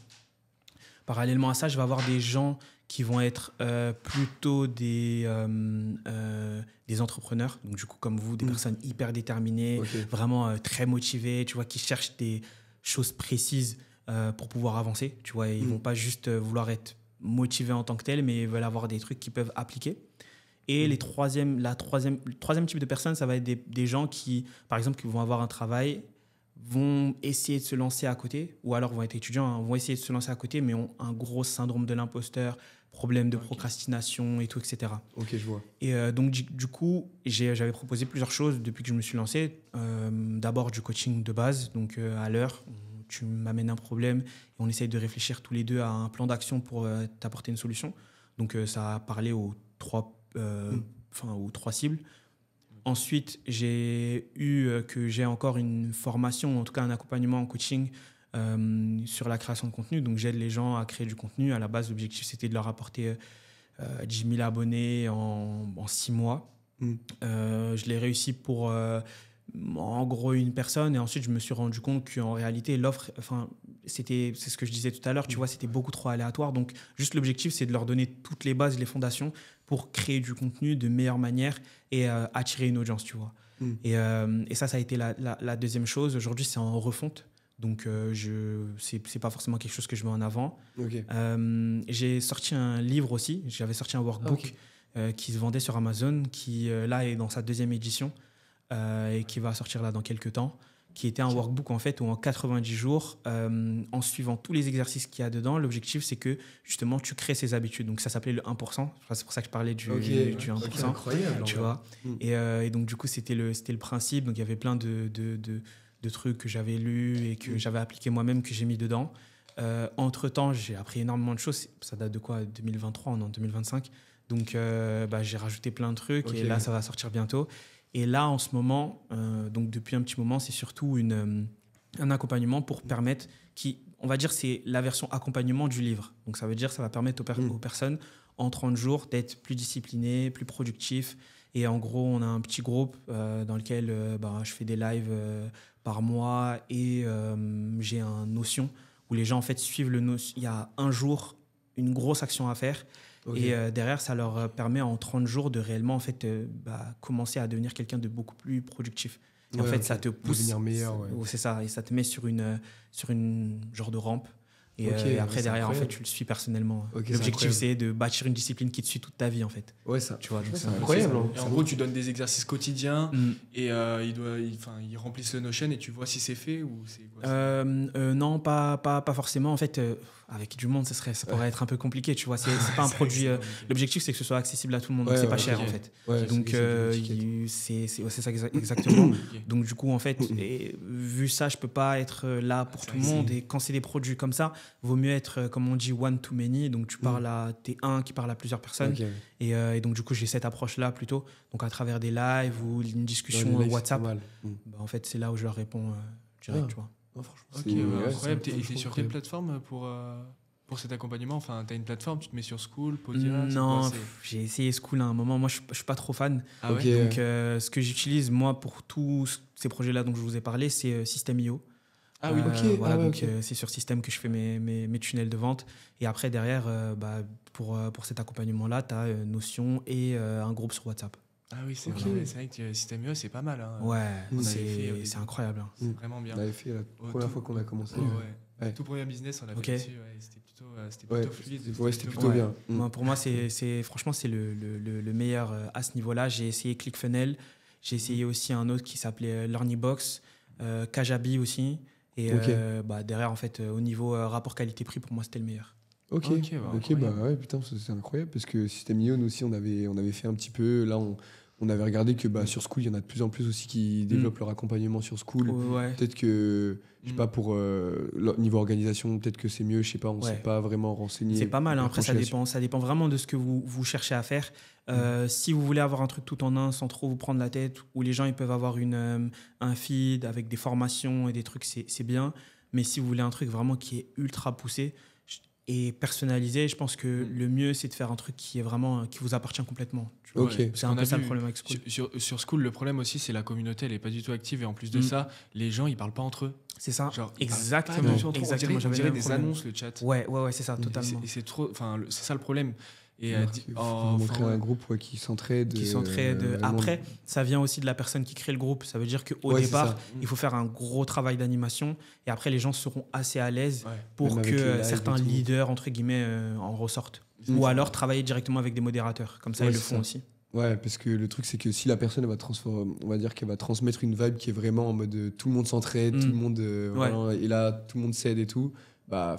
Parallèlement à ça, je vais avoir des gens qui vont être plutôt des entrepreneurs, donc du coup comme vous, des personnes hyper déterminées, vraiment très motivées, tu vois, qui cherchent des choses précises pour pouvoir avancer, tu vois, et ils vont pas juste vouloir être motivés en tant que tels, mais ils veulent avoir des trucs qu'ils peuvent appliquer. Et le troisième type de personnes, ça va être des gens qui, par exemple, qui vont avoir un travail, vont essayer de se lancer à côté, ou alors vont être étudiants, vont essayer de se lancer à côté, mais ont un gros syndrome de l'imposteur, problème de procrastination et tout, etc. Ok, je vois. Et donc, du coup, j'avais proposé plusieurs choses depuis que je me suis lancé. D'abord, du coaching de base, donc à l'heure, tu m'amènes un problème et on essaye de réfléchir tous les deux à un plan d'action pour t'apporter une solution. Donc, ça a parlé aux trois cibles. Ensuite, j'ai encore une formation, en tout cas un accompagnement en coaching sur la création de contenu. Donc, j'aide les gens à créer du contenu. À la base, l'objectif, c'était de leur apporter 10 000 abonnés en 6 mois. Je l'ai réussi pour, en gros, une personne. Et ensuite, je me suis rendu compte qu'en réalité, l'offre, c'est ce que je disais tout à l'heure, tu vois, c'était beaucoup trop aléatoire. Donc, juste l'objectif, c'est de leur donner toutes les bases, les fondations pour créer du contenu de meilleure manière et attirer une audience, tu vois. Et ça a été la deuxième chose. Aujourd'hui, c'est en refonte. Donc, c'est pas forcément quelque chose que je mets en avant. J'ai sorti un livre aussi. J'avais sorti un workbook qui se vendait sur Amazon, qui là est dans sa deuxième édition et qui va sortir là dans quelques temps, qui était un workbook en fait où en 90 jours, en suivant tous les exercices qu'il y a dedans, l'objectif c'est que justement tu crées ces habitudes. Donc ça s'appelait le 1%. C'est pour ça que je parlais du 1%. Incroyable, tu vois. Et donc du coup c'était le principe. Donc il y avait plein de trucs que j'avais lus et que j'avais appliqué moi-même, que j'ai mis dedans. Entre-temps, j'ai appris énormément de choses. Ça date de quoi? 2023, on est en 2025. Donc j'ai rajouté plein de trucs et là ça va sortir bientôt. Et là, en ce moment, donc depuis un petit moment, c'est surtout un accompagnement pour permettre, on va dire, c'est la version accompagnement du livre. Donc ça veut dire, ça va permettre aux personnes en 30 jours d'être plus disciplinés, plus productifs. Et en gros, on a un petit groupe dans lequel je fais des lives par mois et j'ai un Notion où les gens en fait suivent le Notion. Il y a un jour, une grosse action à faire. Et derrière, ça leur permet en 30 jours de réellement en fait, commencer à devenir quelqu'un de beaucoup plus productif. Et en fait, ça te pousse. Devenir meilleur. C'est ça. Et ça te met sur une genre de rampe. Et après, derrière, en fait, tu le suis personnellement. L'objectif, c'est de bâtir une discipline qui te suit toute ta vie, en fait. Ouais, ça. Tu vois, donc c'est incroyable. Et en gros, tu donnes des exercices quotidiens et ils remplissent le Notion et tu vois si c'est fait ou c'est quoi? Non, pas forcément. En fait, avec du monde, ça pourrait être un peu compliqué, tu vois. C'est pas un produit. L'objectif, c'est que ce soit accessible à tout le monde. Donc, c'est pas cher, en fait. Donc, c'est ça exactement. Donc, du coup, en fait, vu ça, je peux pas être là pour tout le monde. Et quand c'est des produits comme ça, vaut mieux être, comme on dit, one to many. Donc, t'es un qui parle à plusieurs personnes. Et donc, du coup, j'ai cette approche-là plutôt. Donc, à travers des lives ou une discussion WhatsApp, en fait, c'est là où je leur réponds direct, tu vois. Incroyable. T'es sur quelle plateforme pour cet accompagnement? Enfin, t'as une plateforme, tu te mets sur School, Podia? Non, j'ai essayé School à un moment. Moi, je suis pas trop fan. Donc, ce que j'utilise, moi, pour tous ces projets-là dont je vous ai parlé, c'est System.io. C'est sur System que je fais mes tunnels de vente. Et après, derrière, pour cet accompagnement-là, tu as Notion et un groupe sur WhatsApp. Ah oui, c'est vrai que Système IO, c'est pas mal. Hein. Ouais, c'est incroyable. Hein. C'est vraiment bien. On l'avait fait la première fois qu'on a commencé. Tout premier business, on l'a fait dessus. C'était plutôt fluide. C'était plutôt bien. Pour moi, franchement, c'est le meilleur à ce niveau-là. J'ai essayé ClickFunnels. J'ai essayé aussi un autre qui s'appelait LearnyBox, Kajabi aussi. Et derrière, en fait, au niveau rapport qualité-prix, pour moi, c'était le meilleur. Ok, putain, c'est incroyable parce que Système IO, nous aussi, on avait fait un petit peu. Là, on avait regardé que sur School, il y en a de plus en plus aussi qui développent leur accompagnement sur School. Peut-être que, je sais pas, pour niveau organisation, peut-être que c'est mieux, je sais pas, on s'est pas vraiment renseigné. C'est pas mal, hein. Après, ça dépend vraiment de ce que vous cherchez à faire. Si vous voulez avoir un truc tout en un sans trop vous prendre la tête, où les gens ils peuvent avoir un feed avec des formations et des trucs, c'est bien. Mais si vous voulez un truc vraiment qui est ultra poussé, et personnalisé, je pense que le mieux, c'est de faire un truc qui vous appartient complètement. C'est un peu ça le problème avec School. Sur School, le problème aussi, c'est la communauté, elle n'est pas du tout active. Et en plus de ça, les gens, ils parlent pas entre eux. C'est ça. Exactement. On dirait des annonces, le chat. Ouais, c'est ça, totalement. Et c'est ça le problème. Et il faut montrer un groupe qui s'entraide. Après, ça vient aussi de la personne qui crée le groupe. Ça veut dire qu'au départ, il faut faire un gros travail d'animation. Et après, les gens seront assez à l'aise pour que certains leaders, entre guillemets, en ressortent. Ou alors travailler directement avec des modérateurs. Comme ça, ils le font aussi. Ouais, parce que le truc, c'est que si la personne on va dire qu'elle va transmettre une vibe qui est vraiment en mode tout le monde s'entraide, tout le monde et là, tout le monde s'aide et tout.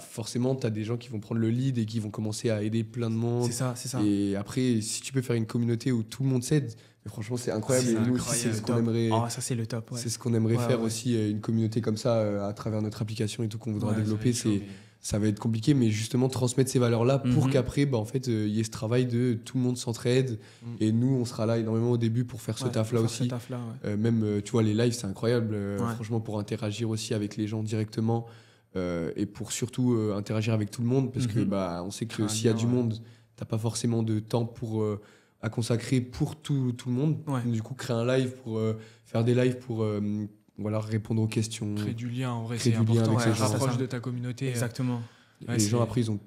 Forcément, tu as des gens qui vont prendre le lead et qui vont commencer à aider plein de monde. C'est ça. Et après, si tu peux faire une communauté où tout le monde s'aide, franchement, c'est incroyable. Et nous aussi, c'est ce qu'on aimerait. Ça, c'est le top. C'est ce qu'on aimerait faire aussi, une communauté comme ça, à travers notre application et tout qu'on voudra développer. Ça va être compliqué, mais justement, transmettre ces valeurs-là pour qu'après, en fait, il y ait ce travail de tout le monde s'entraide. Et nous, on sera là énormément au début pour faire ce taf-là aussi. Même, tu vois, les lives, c'est incroyable. Franchement, pour interagir aussi avec les gens directement. Et pour surtout interagir avec tout le monde parce que on sait que s'il y a du monde, t'as pas forcément de temps à consacrer pour tout le monde. Du coup, créer un live pour faire des lives pour répondre aux questions, créer du lien, en vrai, c'est important, rapproche de ta communauté. Exactement. Les gens après ils ont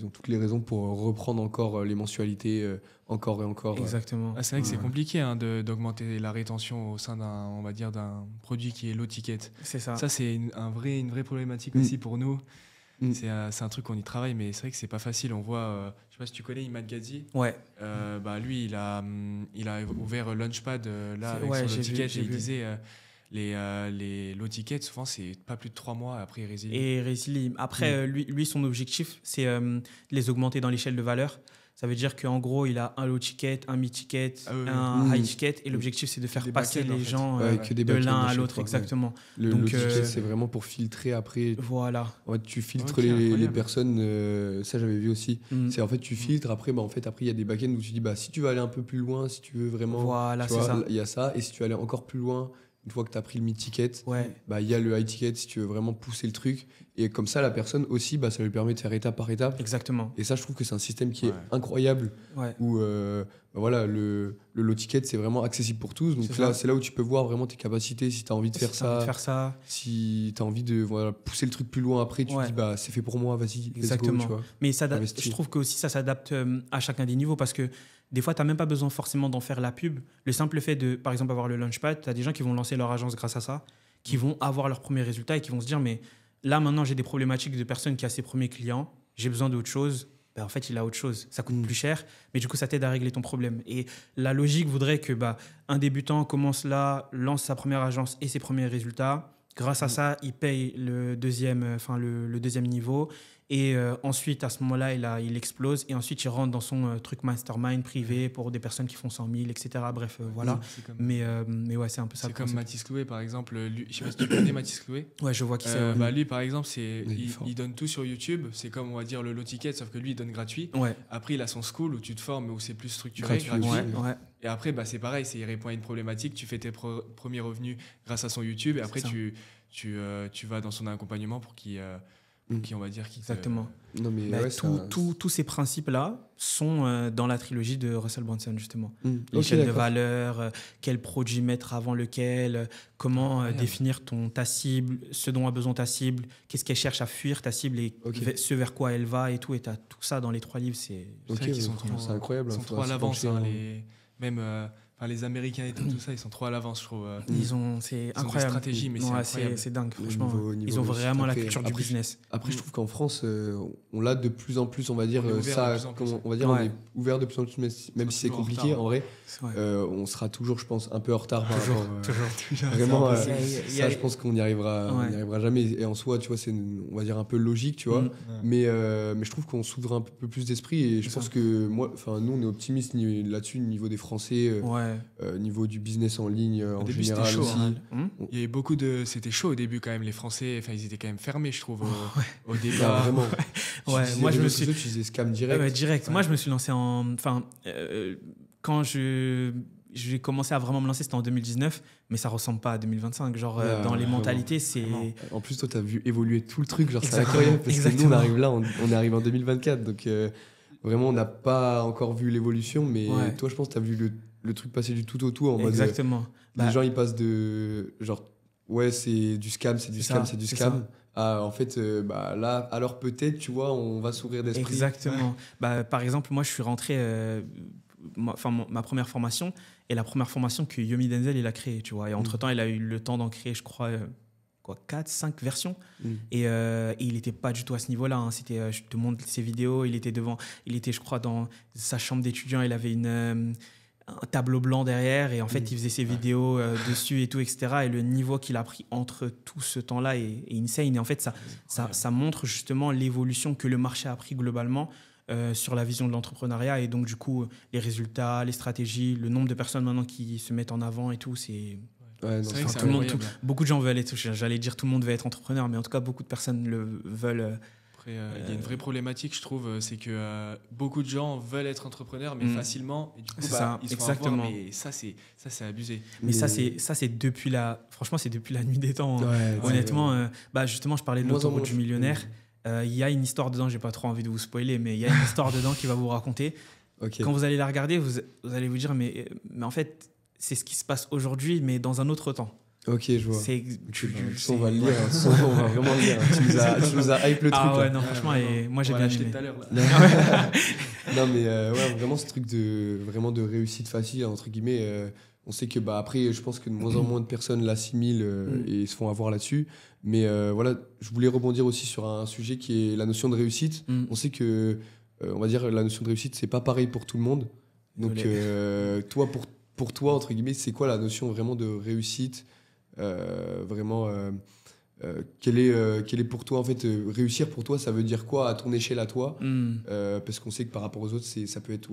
toutes les raisons pour reprendre encore les mensualités encore et encore. Exactement. C'est vrai que c'est compliqué d'augmenter la rétention au sein d'un produit qui est low ticket. C'est ça. Ça, c'est une vraie problématique aussi pour nous. C'est un truc qu'on y travaille, mais c'est vrai que c'est pas facile. On voit, je sais pas si tu connais Imad Ghazi. Lui, il a ouvert Launchpad avec son low ticket et il disait les low tickets, souvent, c'est pas plus de 3 mois, après ils résilient. Après, lui, son objectif, c'est de les augmenter dans l'échelle de valeur. Ça veut dire qu'en gros, il a un low ticket, un mid ticket, un high ticket. Et l'objectif, c'est de faire passer les gens de l'un à l'autre. Exactement. Le low ticket, c'est vraiment pour filtrer après. Voilà. En fait, tu filtres les personnes. Ça, j'avais vu aussi. C'est en fait, tu filtres. Après, il y a des backends où tu dis, si tu veux aller un peu plus loin, si tu veux vraiment. Voilà, c'est ça. Il y a ça. Et si tu veux aller encore plus loin, une fois que tu as pris le mid-ticket, il y a le high-ticket si tu veux vraiment pousser le truc. Et comme ça, la personne aussi, ça lui permet de faire étape par étape. Exactement. Et ça, je trouve que c'est un système qui est incroyable. Où le low-ticket, c'est vraiment accessible pour tous. Donc c'est là où tu peux voir vraiment tes capacités, si tu as envie de faire ça. Si tu as envie de pousser le truc plus loin après, tu te dis, c'est fait pour moi, vas-y. Exactement. Let's go, tu vois. Mais je trouve que aussi ça s'adapte à chacun des niveaux parce que des fois, tu n'as même pas besoin forcément d'en faire la pub. Le simple fait de, par exemple, avoir le Launchpad, tu as des gens qui vont lancer leur agence grâce à ça, qui vont avoir leurs premiers résultats et qui vont se dire, mais là, maintenant, j'ai des problématiques de personnes qui ont ses premiers clients, j'ai besoin d'autre chose. En fait, il a autre chose. Ça coûte plus cher, mais du coup, ça t'aide à régler ton problème. Et la logique voudrait que un débutant commence là, lance sa première agence et ses premiers résultats. Grâce à ça, il paye le deuxième niveau. Et ensuite, à ce moment-là, il explose. Et ensuite, il rentre dans son truc mastermind privé pour des personnes qui font 100 000, etc. Bref, voilà. Mais ouais, c'est un peu ça. C'est comme Mathis Clouet, par exemple. Lui, je sais pas si tu connais Mathis Clouet. Ouais, je vois qui c'est. Lui, par exemple, il donne tout sur YouTube. C'est comme, on va dire, le low ticket, sauf que lui, il donne gratuit. Ouais. Après, il a son school où tu te formes, où c'est plus structuré, gratuit. Ouais. Et après, c'est pareil, il répond à une problématique. Tu fais tes premiers revenus grâce à son YouTube. Et après, tu vas dans son accompagnement pour qu'il... on va dire exactement. Non, mais tous ces principes-là sont dans la trilogie de Russell Brunson, justement. L'échelle de valeur, quel produit mettre avant lequel, comment définir ta cible, ce dont a besoin ta cible, qu'est-ce qu'elle cherche à fuir ta cible et ce vers quoi elle va et tout. Et tu as tout ça dans les 3 livres. C'est incroyable. Ils sont trop à l'avance. Même les Américains et tout ça, ils sont trop à l'avance, je trouve. C'est Ils ont incroyable. des stratégies, mais c'est incroyable. C'est dingue, franchement. Niveau ils ont vraiment la après- culture du business. Après, je trouve qu'en France, on l'a de plus en plus, on va dire. On est ouvert Ça, de plus en plus. on va dire, Ouais. on est ouvert de plus en plus, même si c'est toujours en compliqué. retard. En vrai, C'est vrai. on sera toujours, je pense, un peu en retard. par Toujours, rapport, toujours. Vraiment, C'est impossible. ça, je pense qu'on n'y arrivera, Ouais. on n'y arrivera jamais. Et en soi, tu vois, c'est, on va dire, un peu logique, tu vois. Mm. Mais je trouve qu'on s'ouvre un peu plus d'esprit. Et je C'est pense ça. que nous, on est optimistes là-dessus, au niveau des Français, Ouais. niveau du business en ligne en début, c'était général chaud, aussi. hein. Il y avait beaucoup de. C'était chaud au début, quand même. Les Français, enfin, ils étaient quand même fermés, je trouve, au Ah, départ. vraiment. Ouais, Tu disais moi, je me réseaux suis- sociaux, tu disais scam direct. Ouais, direct. Ouais. Moi, je me suis lancé quand j'ai commencé à vraiment me lancer, c'était en 2019, mais ça ressemble pas à 2025. Genre, Ouais, dans les vraiment, mentalités, c'est. En plus, toi, tu as vu évoluer tout le truc. Genre, c'est Exactement, incroyable parce que nous, on exactement. arrive là, on arrive en 2024. Donc, vraiment, on n'a pas encore vu l'évolution. Mais Ouais. toi, je pense que tu as vu le truc passer du tout au tout. En mode, Exactement. les gens, ils passent de genre, ouais, c'est du scam, c'est du C'est scam, ça, c'est du c'est scam. À, en fait, là, alors peut-être, tu vois, on va s'ouvrir d'esprit. Exactement. Par exemple, moi, je suis rentré. Ma première formation est la première formation que Yomi Denzel il a créée, tu vois. Et entre-temps, il a eu le temps d'en créer, je crois, 4, 5 versions. Et il n'était pas du tout à ce niveau-là. Hein. Je te montre ses vidéos, il était, je crois, dans sa chambre d'étudiant, il avait un tableau blanc derrière et en fait, il faisait ses vidéos dessus et tout, etc. Et le niveau qu'il a pris entre tout ce temps-là est insane. Et en fait, ça montre justement l'évolution que le marché a pris globalement sur la vision de l'entrepreneuriat et donc du coup les résultats, les stratégies, le nombre de personnes maintenant qui se mettent en avant et tout, c'est Ouais, non, C'est vrai que c'est tout le monde, incroyable. beaucoup de gens veulent être, j'allais dire tout le monde veut être entrepreneur, mais en tout cas beaucoup de personnes le veulent. Après, il y a une vraie problématique, je trouve, c'est que beaucoup de gens veulent être entrepreneurs, mais facilement. Et du coup, C'est ça, ils se font exactement. avoir, mais ça, c'est abusé. Mais ça c'est depuis franchement c'est depuis la nuit des temps. Hein. Ouais, Honnêtement, justement je parlais de Moins en l'autoroute moins, du millionnaire. Il y a une histoire dedans, j'ai pas trop envie de vous spoiler, mais il y a une histoire dedans qui va vous raconter. Ok. Quand vous allez la regarder, vous allez vous dire mais en fait c'est ce qui se passe aujourd'hui, mais dans un autre temps. Ok, je vois. C'est On va le lire, on va vraiment le lire. Tu nous as hype le truc. ah ouais là. non franchement et moi j'ai On va bien l'acheter aimé. tout à l'heure. Là. Non mais ouais, vraiment ce truc vraiment de réussite facile entre guillemets. On sait que après je pense que de moins en moins de personnes l'assimilent et se font avoir là-dessus. Mais voilà, je voulais rebondir aussi sur un sujet qui est la notion de réussite. On sait que on va dire la notion de réussite c'est pas pareil pour tout le monde. Donc toi pour toi entre guillemets c'est quoi la notion vraiment de réussite vraiment quelle est pour toi en fait réussir pour toi ça veut dire quoi à ton échelle à toi parce qu'on sait que par rapport aux autres ça peut être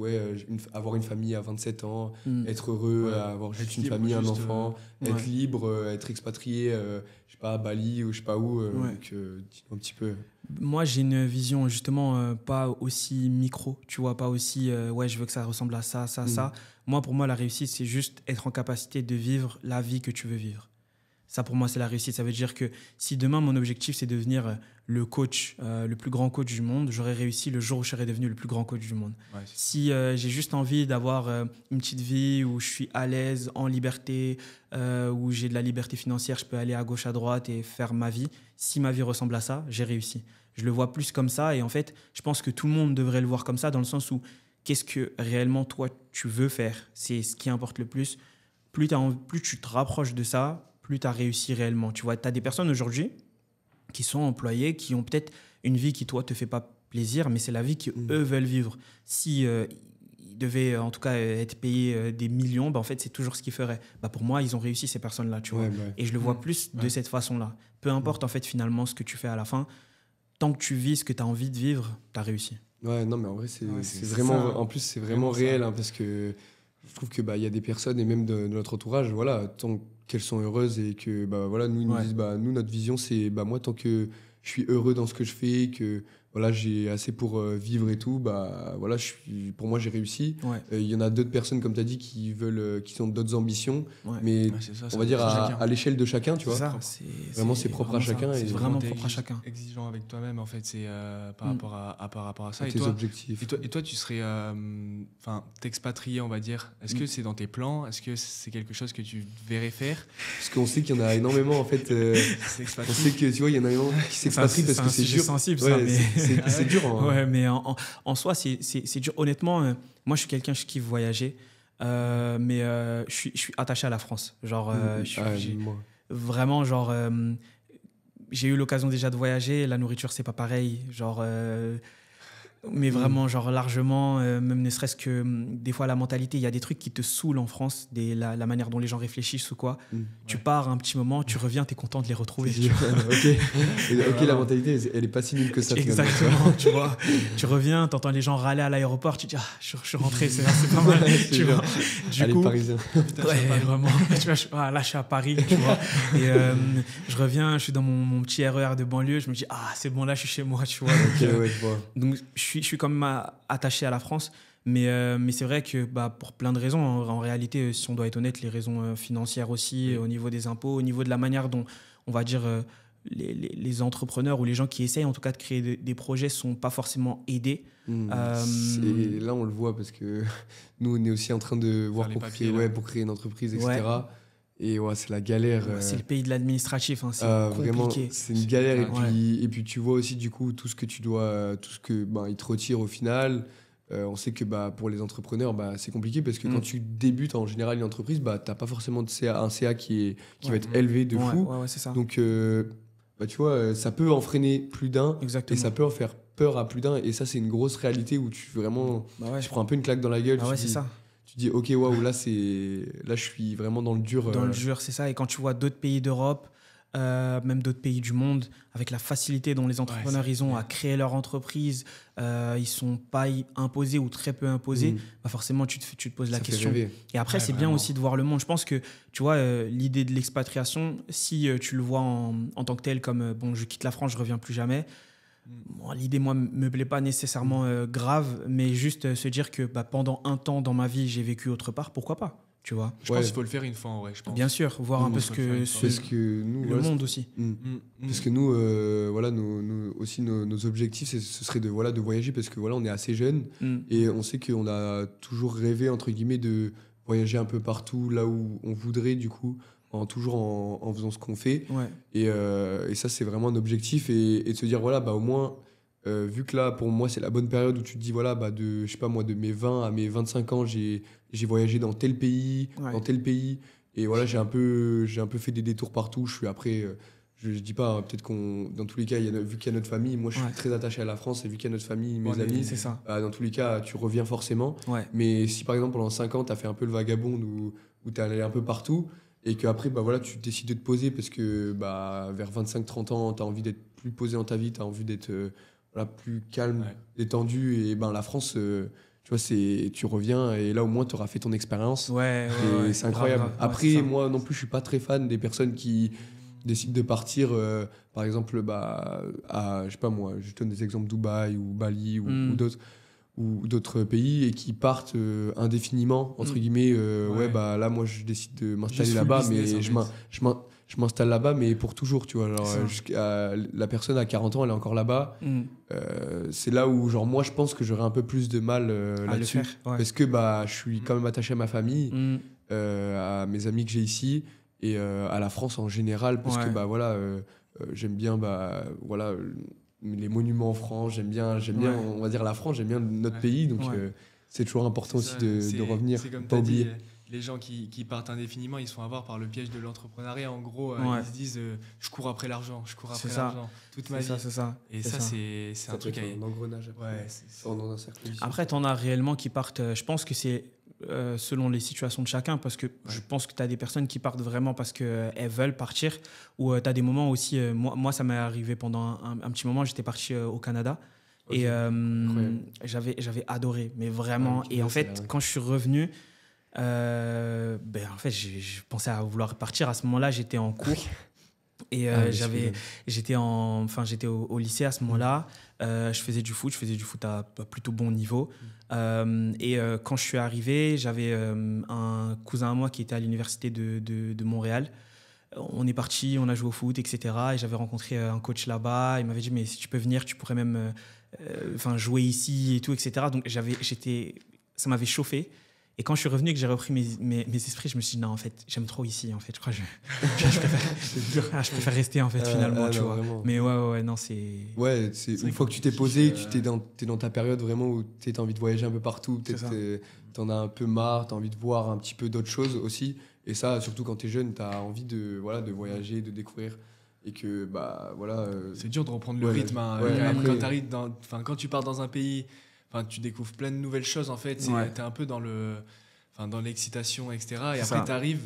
avoir une famille à 27 ans être heureux avoir juste une libre, famille un juste, enfant être libre être expatrié je sais pas à Bali ou je sais pas où donc dis-moi un petit peu. Moi, j'ai une vision justement pas aussi micro, tu vois, pas aussi je veux que ça ressemble à ça, ça. Moi, pour moi, la réussite, c'est juste être en capacité de vivre la vie que tu veux vivre. Ça, pour moi, c'est la réussite. Ça veut dire que si demain, mon objectif, c'est de devenir le coach, le plus grand coach du monde, j'aurais réussi le jour où je serais devenu le plus grand coach du monde. Ouais, si j'ai juste envie d'avoir une petite vie où je suis à l'aise, en liberté, où j'ai de la liberté financière, je peux aller à gauche, à droite et faire ma vie. Si ma vie ressemble à ça, j'ai réussi. Je le vois plus comme ça. Et en fait, je pense que tout le monde devrait le voir comme ça, dans le sens où qu'est-ce que réellement, toi, tu veux faire? C'est ce qui importe le plus. Plus tu te rapproches de ça, plus tu as réussi réellement. Tu vois, tu as des personnes aujourd'hui qui sont employées, qui ont peut-être une vie qui, toi, te fait pas plaisir, mais c'est la vie qu'eux veulent vivre. Si ils devaient, en tout cas, être payés des millions, en fait, c'est toujours ce qu'ils feraient. Pour moi, ils ont réussi, ces personnes-là, tu vois. Et je le vois plus de cette façon-là. Peu importe, en fait, finalement, ce que tu fais à la fin, tant que tu vis ce que tu as envie de vivre, tu as réussi. Ouais, non, mais en vrai, c'est vraiment... En plus, c'est vraiment réel, parce que je trouve que y a des personnes, et même de notre entourage, voilà, tant qu'elles sont heureuses et que voilà, nous, ils nous disent, nous, notre vision, c'est moi, tant que je suis heureux dans ce que je fais, que voilà, j'ai assez pour vivre et tout, voilà, pour moi, j'ai réussi. Il y en a d'autres personnes, comme tu as dit, qui ont d'autres ambitions, mais on va dire à l'échelle de chacun, tu vois. C'est propre à chacun. C'est vraiment propre à chacun. Exigeant avec toi-même, en fait, c'est par rapport à ça. Et tes objectifs. Et toi, tu serais t'expatrier, on va dire. Est-ce que c'est dans tes plans? Est-ce que c'est quelque chose que tu verrais faire? Parce qu'on sait qu'il y en a énormément, en fait. On sait que, tu vois, il y en a énormément qui s'expatrient parce que c'est dur. Sensible, ça, mais... c'est dur. Ouais, mais en soi, c'est dur. Honnêtement, moi, je suis quelqu'un qui kiffe voyager. mais je suis attaché à la France. Genre, Moi. vraiment, genre, j'ai eu l'occasion déjà de voyager. La nourriture, c'est pas pareil. Genre, mais vraiment, genre, largement, même ne serait-ce que des fois, la mentalité, il y a des trucs qui te saoulent en France, la manière dont les gens réfléchissent ou quoi. Tu pars un petit moment, tu reviens, t'es content de les retrouver. Ok, la mentalité, elle est pas si nulle que ça. Exactement, tu vois. Tu reviens, t'entends les gens râler à l'aéroport, tu te dis, je suis rentré, c'est pas mal. Tu vois. Du coup, parisien. Ouais, vraiment. Tu vois, là, je suis à Paris, tu vois. Et je reviens, je suis dans mon petit RER de banlieue, je me dis, c'est bon, là, je suis chez moi, tu vois. Donc, je suis quand même attaché à la France. Mais c'est vrai que pour plein de raisons, en réalité, si on doit être honnête, les raisons financières aussi, au niveau des impôts, au niveau de la manière dont, on va dire, les entrepreneurs ou les gens qui essayent en tout cas de créer des projets ne sont pas forcément aidés. Là, on le voit parce que nous, on est aussi en train de voir pour créer une entreprise, etc. Ouais. Et c'est la galère. C'est le pays de l'administratif, hein, c'est compliqué. Vraiment, c'est une galère. Et puis, tu vois aussi, du coup, tout ce que tu dois, tout ce que ils te retirent au final. On sait que pour les entrepreneurs, c'est compliqué parce que quand tu débutes en général une entreprise, tu n'as pas forcément un CA qui va être élevé de fou. Ouais, c'est ça. Donc, tu vois, ça peut en freiner plus d'un. Exactement. Et ça peut en faire peur à plus d'un. Et ça, c'est une grosse réalité où tu prends un peu une claque dans la gueule. C'est ça. Tu dis, ok, waouh, là, je suis vraiment dans le dur. Dans le dur, c'est ça. Et quand tu vois d'autres pays d'Europe, même d'autres pays du monde, avec la facilité dont les entrepreneurs ils ont à créer leur entreprise, ils sont pas imposés ou très peu imposés, forcément tu te poses la question. Et après, c'est bien aussi de voir le monde. Je pense que, tu vois, l'idée de l'expatriation, si tu le vois en tant que tel, comme je quitte la France, je reviens plus jamais. Bon, l'idée, moi, me plaît pas nécessairement grave, mais juste se dire que pendant un temps dans ma vie, j'ai vécu autre part, pourquoi pas, tu vois. Je pense qu'il faut le faire une fois, en vrai, je pense. Bien sûr, voir un peu parce que nous, le monde aussi. Parce que nous, nous aussi, nos objectifs, ce serait de voyager parce que on est assez jeunes et on sait qu'on a toujours rêvé, entre guillemets, de voyager un peu partout, là où on voudrait, du coup. Toujours en faisant ce qu'on fait. Et ça, c'est vraiment un objectif. Et de se dire, au moins, vu que là, pour moi, c'est la bonne période où tu te dis, de mes 20 à mes 25 ans, j'ai voyagé dans tel pays, dans tel pays. Et j'ai un peu fait des détours partout. Je suis après... je dis pas, peut-être dans tous les cas, vu qu'il y a notre famille, moi je suis très attaché à la France, et vu qu'il y a notre famille, mes amis, c'est ça. Dans tous les cas, tu reviens forcément. Mais si par exemple pendant 5 ans, tu as fait un peu le vagabond où tu es allé un peu partout, et qu'après, tu décides de te poser parce que vers 25-30 ans, tu as envie d'être plus posé dans ta vie, tu as envie d'être plus calme, détendu. Et la France, tu vois, tu reviens et là, au moins, tu auras fait ton expérience. Et c'est incroyable. Après, moi non plus, je suis pas très fan des personnes qui décident de partir, par exemple, je sais pas moi, je donne des exemples, Dubaï ou Bali ou d'autres pays et qui partent indéfiniment, entre guillemets. Là, moi, je décide de m'installer là-bas, mais je m'installe là-bas, mais pour toujours, tu vois. La personne à 40 ans, elle est encore là-bas. C'est là où, moi, je pense que j'aurais un peu plus de mal là-dessus. Parce que je suis quand même attaché à ma famille, à mes amis que j'ai ici, et à la France en général, parce que, j'aime bien, les monuments en France, j'aime bien on va dire la France, j'aime bien notre pays, donc c'est toujours important aussi de revenir, c'est comme pas oublier. Les gens qui partent indéfiniment, ils se font avoir par le piège de l'entrepreneuriat. En gros, ils se disent je cours après l'argent toute ma vie. C'est ça. Et ça, c'est un truc un engrenage. Dans un cercle vicieux. Après, t'en as réellement qui partent. Je pense que c'est selon les situations de chacun, parce que je pense que tu as des personnes qui partent vraiment parce qu'elles veulent partir, ou tu as des moments aussi, moi ça m'est arrivé pendant un petit moment, j'étais parti au Canada, et j'avais adoré, mais vraiment, et en fait quand je suis revenu, en fait je pensais à vouloir partir. À ce moment-là, j'étais en cours. Et j'étais au lycée à ce moment-là. Je faisais du foot à plutôt bon niveau. Quand je suis arrivé, j'avais un cousin à moi qui était à l'université de Montréal. On est parti, on a joué au foot, etc. Et j'avais rencontré un coach là-bas. Il m'avait dit, mais si tu peux venir, tu pourrais même jouer ici et tout, etc. Donc ça m'avait chauffé. Et quand je suis revenu et que j'ai repris mes esprits, je me suis dit, non, en fait, j'aime trop ici, en fait. Je crois que je préfère rester, en fait, finalement, tu vois. Vraiment. Mais ouais, non, c'est... Ouais, une fois que tu t'es posé, t'es dans ta période vraiment où t'as envie de voyager un peu partout, peut-être t'en as un peu marre, t'as envie de voir un petit peu d'autres choses aussi. Et ça, surtout quand t'es jeune, t'as envie de voyager, de découvrir. Et que, bah, voilà... c'est dur de reprendre le rythme. Hein. Après, quand tu pars dans un pays... tu découvres plein de nouvelles choses, en fait. T'es un peu dans l'excitation, etc. Et après, t'arrives,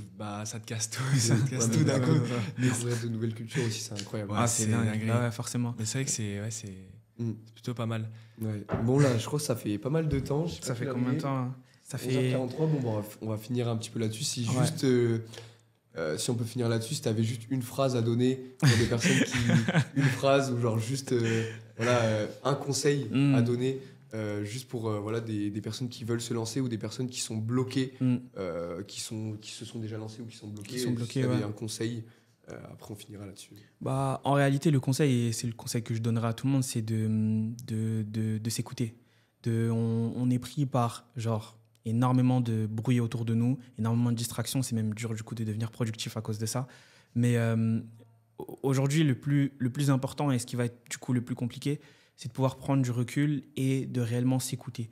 ça te casse tout. Ça te casse tout d'un coup. Découvrir de nouvelles cultures aussi, c'est incroyable. C'est dingue. Ouais, forcément. Mais c'est vrai que c'est plutôt pas mal. Ouais. Bon, là, je crois que ça fait pas mal de temps. Ça fait combien de temps hein? Ça fait 43. Bon, on va finir un petit peu là-dessus. Si juste... si on peut finir là-dessus, si tu avais juste une phrase à donner pour des personnes une phrase ou genre juste un conseil à donner juste pour des personnes qui veulent se lancer ou des personnes qui sont bloquées, qui se sont déjà lancées ou qui sont bloquées. Si tu avais un conseil, après on finira là-dessus. En réalité, le conseil, et c'est le conseil que je donnerai à tout le monde, c'est de s'écouter. On est pris par énormément de bruit autour de nous, énormément de distractions. C'est même dur du coup de devenir productif à cause de ça. Mais aujourd'hui, le plus important et ce qui va être du coup le plus compliqué, c'est de pouvoir prendre du recul et de réellement s'écouter.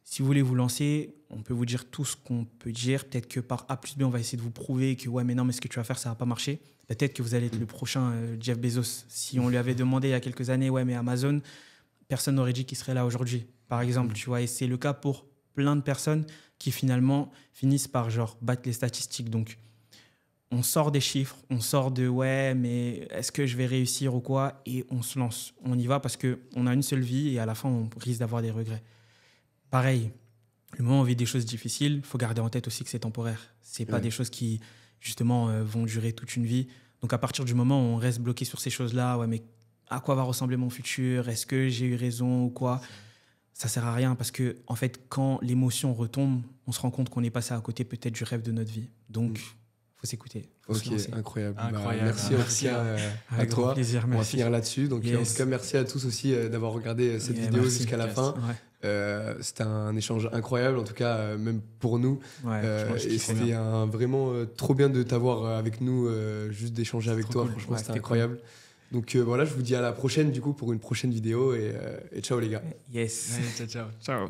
Si vous voulez vous lancer, on peut vous dire tout ce qu'on peut dire. Peut-être que par A plus B, on va essayer de vous prouver que ouais, mais non, mais ce que tu vas faire, ça va pas marcher. Peut-être que vous allez être le prochain Jeff Bezos. Si on lui avait demandé il y a quelques années, ouais, mais Amazon, personne n'aurait dit qu'il serait là aujourd'hui, par exemple. Tu vois, et c'est le cas pour plein de personnes qui finalement finissent par battre les statistiques. Donc, on sort des chiffres, on sort de ouais, mais est-ce que je vais réussir ou quoi? Et on se lance, on y va parce qu'on a une seule vie et à la fin, on risque d'avoir des regrets. Pareil, le moment où on vit des choses difficiles, il faut garder en tête aussi que c'est temporaire. Ce n'est pas des choses qui, justement, vont durer toute une vie. Donc, à partir du moment où on reste bloqué sur ces choses-là, ouais, mais à quoi va ressembler mon futur? Est-ce que j'ai eu raison ou quoi? Ça ne sert à rien parce que, en fait, quand l'émotion retombe, on se rend compte qu'on est passé à côté peut-être du rêve de notre vie. Donc, faut s'écouter. Ok, incroyable. Merci à toi. Plaisir, on va finir là-dessus. Donc, en tout cas, merci à tous aussi d'avoir regardé cette vidéo jusqu'à la fin. C'était un échange incroyable, en tout cas, même pour nous. Et c'était vraiment trop bien de t'avoir avec nous, juste d'échanger avec toi. Cool. Franchement, c'était incroyable. Cool. Donc voilà, je vous dis à la prochaine du coup pour une prochaine vidéo et ciao les gars. Yes. Allez, ciao. Ciao.